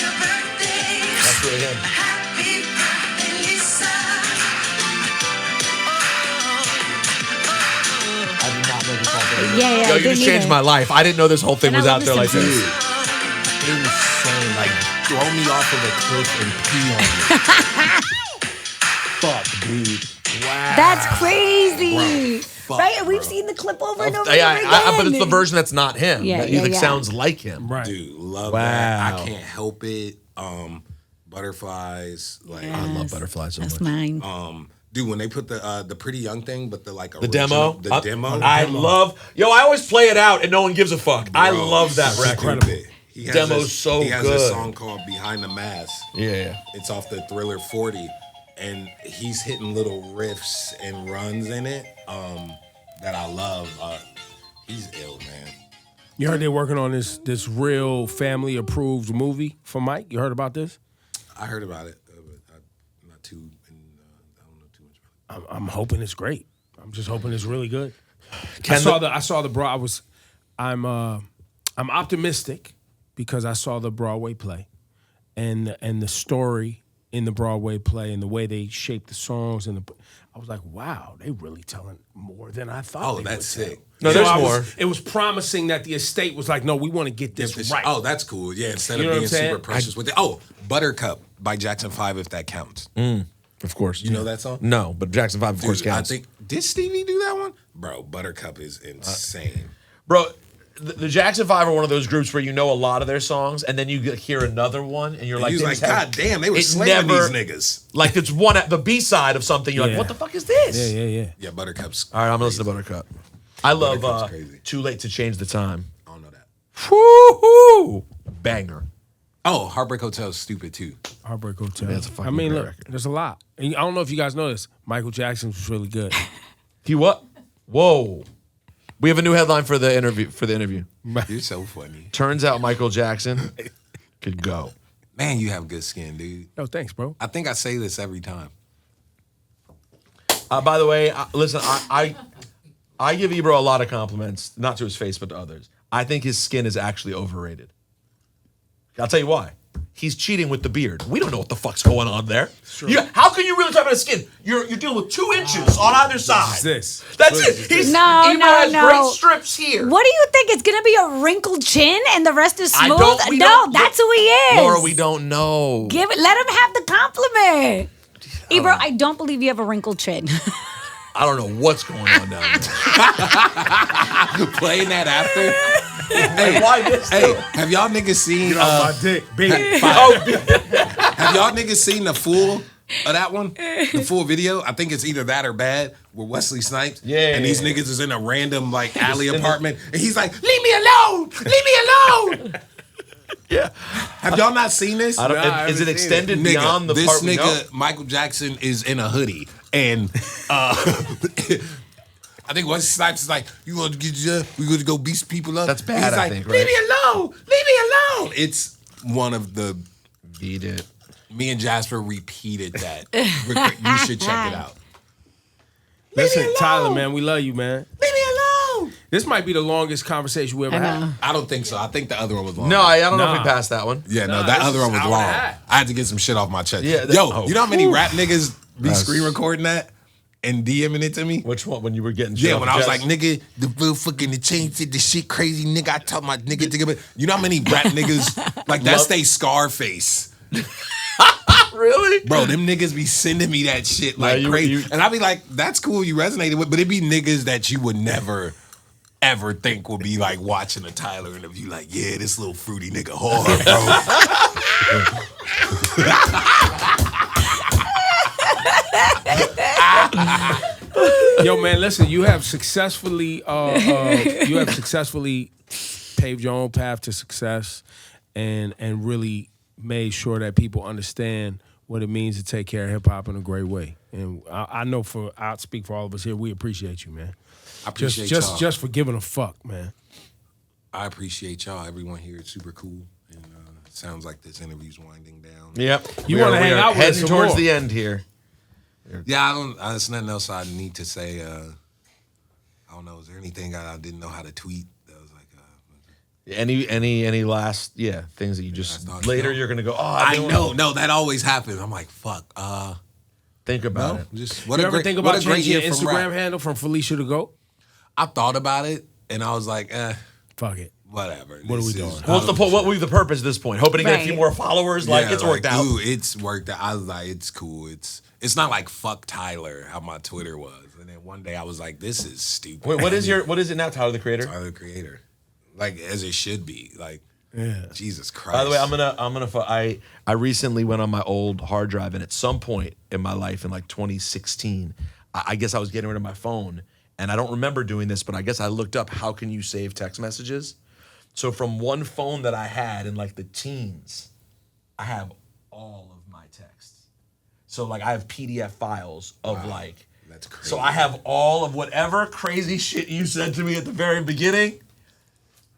S3: That's really him. I did not know this whole thing.
S4: Yeah,
S3: Yo,
S4: I
S3: you
S4: didn't
S3: just changed
S4: either.
S3: my life. I didn't know this whole thing
S4: And I
S3: was out
S4: love
S3: there
S4: the
S3: like this.
S4: Simpsons.
S2: insane. Like, throw me off of a cliff and pee on me. Fuck, dude. Wow.
S4: That's crazy.
S2: Fuck,
S4: Right? And we've
S2: bro.
S4: seen the clip over and over
S3: Yeah,
S4: and over again.
S3: but it's the version that's not him.
S4: Yeah,
S3: That
S4: yeah,
S3: like
S4: yeah.
S3: sounds like him.
S1: Right.
S2: Dude, love
S3: Wow.
S2: that. I Can't Help It. Butterflies. Like,
S3: I love Butterflies so
S4: That's
S3: much.
S4: mine.
S2: dude, when they put the Pretty Young Thing, but the like
S3: The demo?
S2: the demo.
S3: I love. Yo, I always play it out and no one gives a fuck. I
S2: Bro,
S3: love that
S2: it's
S3: record.
S2: incredible. He has
S3: Demo's
S2: this-
S3: so
S2: He has
S3: good.
S2: a song called "Behind the Mask."
S3: Yeah.
S2: It's off the Thriller 40, and he's hitting little riffs and runs in it that I love. He's ill, man.
S1: You heard they're working on this real family approved movie for Mike? You heard about this?
S2: I heard about it, but I'm not too. I don't know too much about it.
S1: I'm hoping it's great. I'm just hoping it's really good.
S3: Can
S1: I saw the broad. I'm optimistic because I saw the Broadway play, and the story in the Broadway play and the way they shaped the songs I was like, wow, they really telling more than I thought.
S2: Oh,
S1: they
S2: that's
S1: would tell.
S2: sick.
S3: No,
S1: So
S3: there's
S1: I was-
S3: more.
S1: It was promising that the estate was like, no, we want to get this right.
S2: Oh, that's cool. Yeah, instead
S1: You know
S2: of
S1: what
S2: being
S1: I'm saying?
S2: super precious with it. Oh, Buttercup by Jackson 5, if that counts.
S3: Of course.
S2: You know that song?
S3: No, but Jackson 5 of course
S2: Dude,
S3: counts.
S2: I think did Stevie do that one? Bro, Buttercup is insane.
S3: Bro, the Jackson 5 are one of those groups where you know a lot of their songs, and then you hear another one, and you're like,
S2: He's
S3: they
S2: like,
S3: just have-
S2: God damn, they were
S3: it
S2: slaying
S3: never-
S2: these niggas.
S3: Like it's one at the B side of something. You're like,
S1: Yeah.
S3: what the fuck is this?
S1: Yeah.
S2: Yeah, Buttercup's.
S3: All right, I'm gonna listen to Buttercup. I love
S2: Buttercup's crazy.
S3: Too Late to Change the Time.
S2: I don't know that.
S3: Woo-hoo! Banger.
S2: Oh, Heartbreak Hotel's stupid too.
S1: Heartbreak Hotel.
S3: Yeah, it's a fucking
S1: I mean,
S3: great
S1: look,
S3: record.
S1: there's a lot. And I don't know if you guys know this. Michael Jackson was really good.
S3: He what? Whoa. We have a new headline for the interview.
S2: You're so funny.
S3: Turns out Michael Jackson could go.
S2: Man, you have good skin, dude.
S1: Yo, thanks, bro.
S2: I think I say this every time.
S3: By the way, listen, I give Ebro a lot of compliments, not to his face, but to others. I think his skin is actually overrated. I'll tell you why. He's cheating with the beard. We don't know what the fuck's going on there. How can you really talk about his skin? You're dealing with 2 inches on either side.
S1: This.
S3: That's it. He's,
S4: No,
S3: Ebro
S4: no,
S3: has
S4: no.
S3: great strips here.
S4: What do you think? It's gonna be a wrinkled chin and the rest is
S3: I
S4: smooth?
S3: don't- we
S4: No,
S3: don't-
S4: that's who he is.
S3: Laura, we don't know.
S4: Give it. Let him have the compliment. Ebro, I don't believe you have a wrinkled chin.
S3: I don't know what's going on down there.
S2: Playing that after. Hey,
S3: Why this?
S2: hey, have y'all niggas seen?
S1: My dick, big.
S3: Oh,
S2: Have y'all niggas seen the Fool of that one, the full video. I think it's either that or Bad with Wesley Snipes.
S3: Yeah.
S2: And these niggas is in a random like alley apartment, and he's like, "Leave me alone, leave me alone."
S3: Yeah.
S2: Have y'all not seen this?
S3: I don't,
S1: Nah, I
S3: is it
S1: haven't seen
S3: extended
S2: Nigga,
S3: beyond the
S2: this
S3: part we know?
S2: nigga Michael Jackson is in a hoodie, and I think Wesley Snipes is like, "You want to we going to go beat people up?"
S3: That's bad,
S2: He's
S3: I
S2: like,
S3: think,
S2: "Leave
S3: right?
S2: me alone, leave me alone." It's one of the.
S3: Beat it.
S2: Me and Jasper repeated that. You should check it out.
S1: Listen,
S2: alone.
S1: Tyler, man, we love you, man.
S2: Leave me alone.
S1: This might be the longest conversation we ever
S4: I
S1: had.
S4: know.
S2: I don't think so. I think the other one was long.
S3: No, I don't know if
S1: Nah.
S3: we passed that one.
S2: Yeah, no,
S1: Nah,
S2: that
S1: this
S2: other
S1: is
S2: one was
S1: hour and a
S2: long.
S1: half.
S2: I had to get some shit off my chest.
S3: Yeah,
S2: Yo, you know how many
S3: whew.
S2: rap niggas be
S3: That's-
S2: screen recording that and DMing it to me?
S3: Which one? When you were getting
S2: Yeah,
S3: shit
S2: when
S3: off
S2: I was
S3: your
S2: like,
S3: chest?
S2: nigga, the real fucking the chain fit, the shit crazy, nigga. I taught my nigga to get. You know how many rap niggas like that's they Scarface,
S3: Really?
S2: bro. Them niggas be sending me that shit
S3: Nah,
S2: like
S3: you-
S2: crazy,
S3: you-
S2: and I be like, that's cool, you resonated with, but it be niggas that you would never. Ever think would be like watching a Tyler interview, like, yeah, this little fruity nigga hard, bro.
S1: Yo, man, listen, you have successfully paved your own path to success and really made sure that people understand what it means to take care of hip hop in a great way. And I know I'll speak for all of us here, we appreciate you, man.
S2: I appreciate y'all.
S1: Just for giving a fuck, man.
S2: I appreciate y'all. Everyone here is super cool, and sounds like this interview's winding down.
S3: Yep.
S1: You
S3: We are-
S1: wanna
S3: we
S1: hang
S3: are
S1: out with us
S3: heading
S1: some
S3: towards
S1: more.
S3: the end here.
S2: Yeah, I don't. There's nothing else I need to say. I don't know. Is there anything I didn't know how to tweet? That was like.
S3: Any last things that you just
S2: thought
S3: later
S2: so.
S3: you're gonna go,
S2: I
S3: don't
S2: know. No, that always happens. I'm like, fuck.
S3: Think about
S2: No,
S3: it.
S2: just what
S1: You
S2: a
S1: ever
S2: great,
S1: think
S2: what
S1: about
S2: a great
S1: changing your
S2: year from
S1: Instagram
S2: rap.
S1: handle from Felicia to Goat?
S2: I thought about it, and I was like,
S1: Fuck it.
S2: whatever.
S1: What are we
S2: This is-
S1: doing?
S3: What's the what would be the purpose at this point? Hoping to get a few
S4: Right.
S3: more followers? Like
S2: Yeah,
S3: it's worked out.
S2: Ooh, it's worked out. I was like, it's cool. It's not like fuck Tyler, how my Twitter was. And then one day I was like, this is stupid.
S3: Wait, what is it now, Tyler the Creator?
S2: Tyler the Creator? Like as it should be. Like
S1: Yeah.
S2: Jesus Christ.
S3: By the way, I recently went on my old hard drive, and at some point in my life, in like 2016, I guess I was getting rid of my phone, and I don't remember doing this, but I guess I looked up how can you save text messages. So from one phone that I had in like the teens, I have all of my texts. So like I have PDF files of like.
S2: That's crazy.
S3: So I have all of whatever crazy shit you said to me at the very beginning.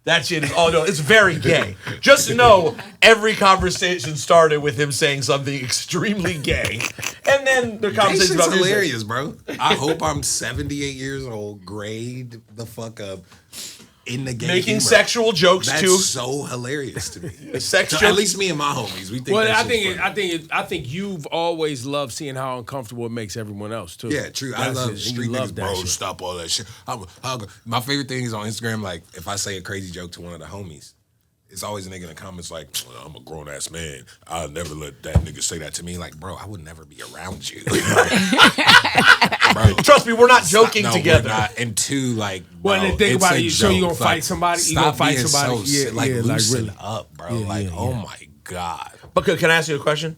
S3: That shit is, oh no, it's very gay. Just know every conversation started with him saying something extremely gay. And then the
S2: That
S3: conversation
S2: shit's
S3: about music.
S2: hilarious, bro. I hope I'm 78 years old, grade the fuck up in the game.
S3: Making sexual jokes
S2: That's
S3: too.
S2: so hilarious to me.
S3: Sex
S2: So
S3: jokes.
S2: at least me and my homies, we think.
S1: Well,
S2: that
S1: I
S2: shit's
S1: think
S2: funny.
S1: I think you've always loved seeing how uncomfortable it makes everyone else too.
S2: Yeah, true. I
S1: That's
S2: love
S1: it. And
S2: street
S1: you love
S2: niggas,
S1: that
S2: bro.
S1: shit.
S2: Stop all that shit. My favorite thing is on Instagram, like, if I say a crazy joke to one of the homies, it's always a nigga in the comments like, well, I'm a grown-ass man. I'll never let that nigga say that to me. Like, bro, I would never be around you. Bro,
S3: Trust me, we're not joking
S2: no,
S3: together.
S2: we're not. And two, like, bro,
S1: Well, and think
S2: it's
S1: about
S2: a
S1: it. So you
S2: joke.
S1: gonna fight somebody? You
S2: Stop
S1: gonna fight
S2: being
S1: somebody?
S2: So,
S1: Yeah,
S2: like,
S1: yeah, like,
S2: loosen
S1: really.
S2: up, bro.
S1: Yeah,
S2: like,
S1: yeah,
S2: oh
S1: yeah.
S2: my God.
S3: But can I ask you a question?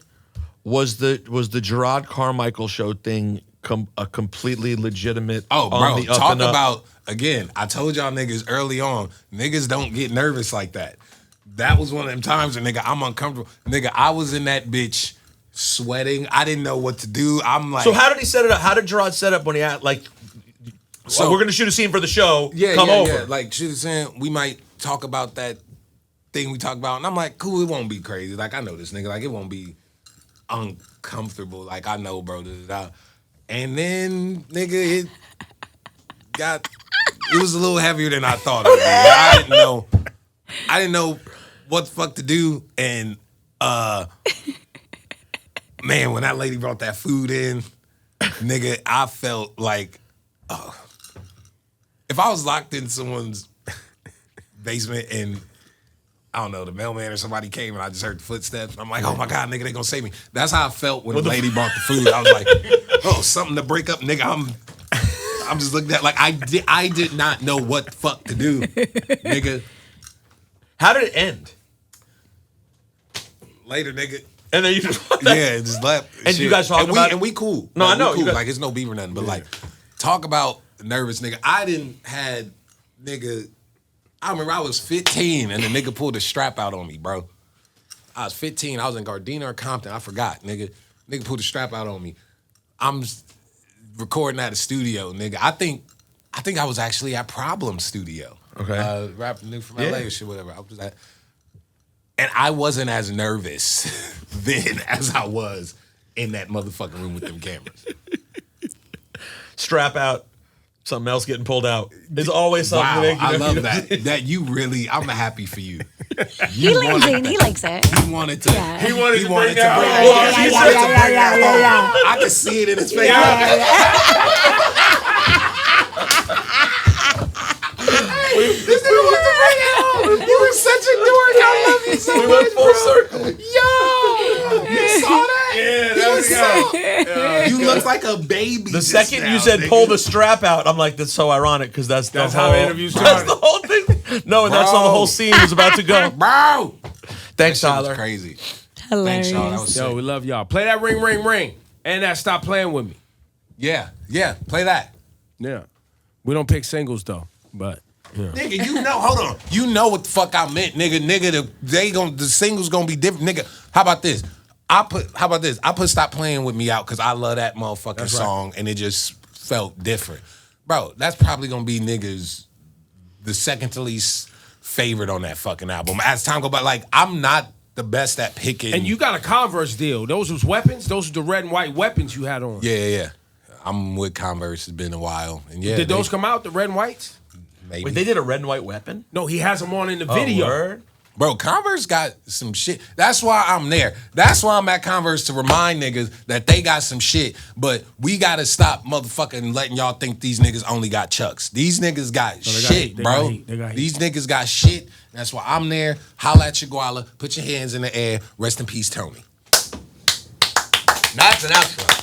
S3: Was the Gerard Carmichael show thing a completely legitimate?
S2: Oh, bro,
S3: on the up
S2: talk
S3: and up?
S2: about, again, I told y'all niggas early on, niggas don't get nervous like that. That was one of them times where, nigga, I'm uncomfortable. Nigga, I was in that bitch sweating. I didn't know what to do. I'm like...
S3: So how did he set it up? How did Gerard set up when he had like? So we're gonna shoot a scene for the show. Come over.
S2: Yeah. Like, she was saying, we might talk about that thing we talked about. And I'm like, cool, it won't be crazy. Like, I know this nigga. Like, it won't be uncomfortable. Like, I know, bro. And then, nigga, it was a little heavier than I thought it would be. I didn't know what the fuck to do. And, man, when that lady brought that food in, nigga, I felt like, if I was locked in someone's basement and, I don't know, the mailman or somebody came and I just heard footsteps, I'm like, oh my God, nigga, they gonna save me. That's how I felt when the lady brought the food. I was like, oh, something to break up, nigga. I'm just looking at like I did not know what the fuck to do, nigga.
S3: How did it end?
S2: Later, nigga.
S3: And then you just
S2: Yeah, just left.
S3: And you guys talk about it?
S2: And we cool.
S3: No, I know,
S2: We
S3: you
S2: cool.
S3: guys-
S2: Like, it's no beef or nothing. But, like, talk about nervous nigga. I remember I was 15 and the nigga pulled a strap out on me, bro. I was 15. I was in Gardena or Compton. I forgot, nigga. Nigga pulled a strap out on me. I'm recording at a studio, nigga. I think I was actually at Problem Studio.
S3: Okay.
S2: Rapping nigga from LA or shit, whatever. I was at, and I wasn't as nervous then as I was in that motherfucking room with them cameras.
S3: strap out, something else getting pulled out. There's always something.
S2: Wow,
S3: to make you
S2: I
S3: know-
S2: love that. That you really, I'm happy for you.
S4: He likes it. He likes it.
S2: He wanted to.
S4: Yeah.
S2: He wanted to bring
S3: out-
S2: that.
S3: Yeah,
S2: He
S3: yeah,
S2: wanted
S3: yeah,
S2: to bring that home. I could see it in his face. This nigga wants to bring it home. You were such a dork. I love you so
S3: We
S2: much,
S3: went full circle.
S2: Yo, you saw that?
S3: Yeah,
S2: You
S3: that was
S2: saw- You look like a baby.
S3: The
S2: just
S3: second
S2: now,
S3: you said
S2: nigga.
S3: pull the strap out, I'm like, that's so ironic because that's the
S1: how
S3: whole,
S1: interviews
S3: That's
S1: started.
S3: the whole thing. No, and that's how the
S2: Bro.
S3: whole scene was about to go.
S2: Bro,
S3: Thanks,
S2: that shit was
S3: Tyler.
S2: crazy.
S4: Hilarious.
S2: Thanks, y'all. That was
S1: Yo,
S2: sick.
S1: we love y'all. Play that ring, ring, ring. And that stop playing with me.
S2: Yeah, play that.
S1: Yeah. We don't pick singles though, but yeah.
S2: Nigga, you know, hold on. You know what the fuck I meant, nigga. The singles gonna be different. Nigga, how about this? I put Stop Playing With Me out because I love that motherfucking song and it just felt different. Bro, that's probably gonna be niggas the second to least favorite on that fucking album. As time go by, like, I'm not the best at picking.
S1: And you got a Converse deal. Those was weapons? Those were the red and white weapons you had on.
S2: Yeah. I'm with Converse. It's been a while. And yeah,
S1: Did those come out, the red and whites?
S2: maybe.
S3: Wait, they did a red and white weapon?
S1: No, he has them on in the video.
S3: Word?
S2: Bro, Converse got some shit. That's why I'm there. That's why I'm at Converse to remind niggas that they got some shit. But we gotta stop motherfucking letting y'all think these niggas only got Chucks. These niggas got
S1: they got
S2: shit,
S1: heat. They
S2: bro.
S1: got heat. They got heat.
S2: These niggas got shit. That's why I'm there. Holla at your guala. Put your hands in the air. Rest in peace, Tony.
S3: That's an outro.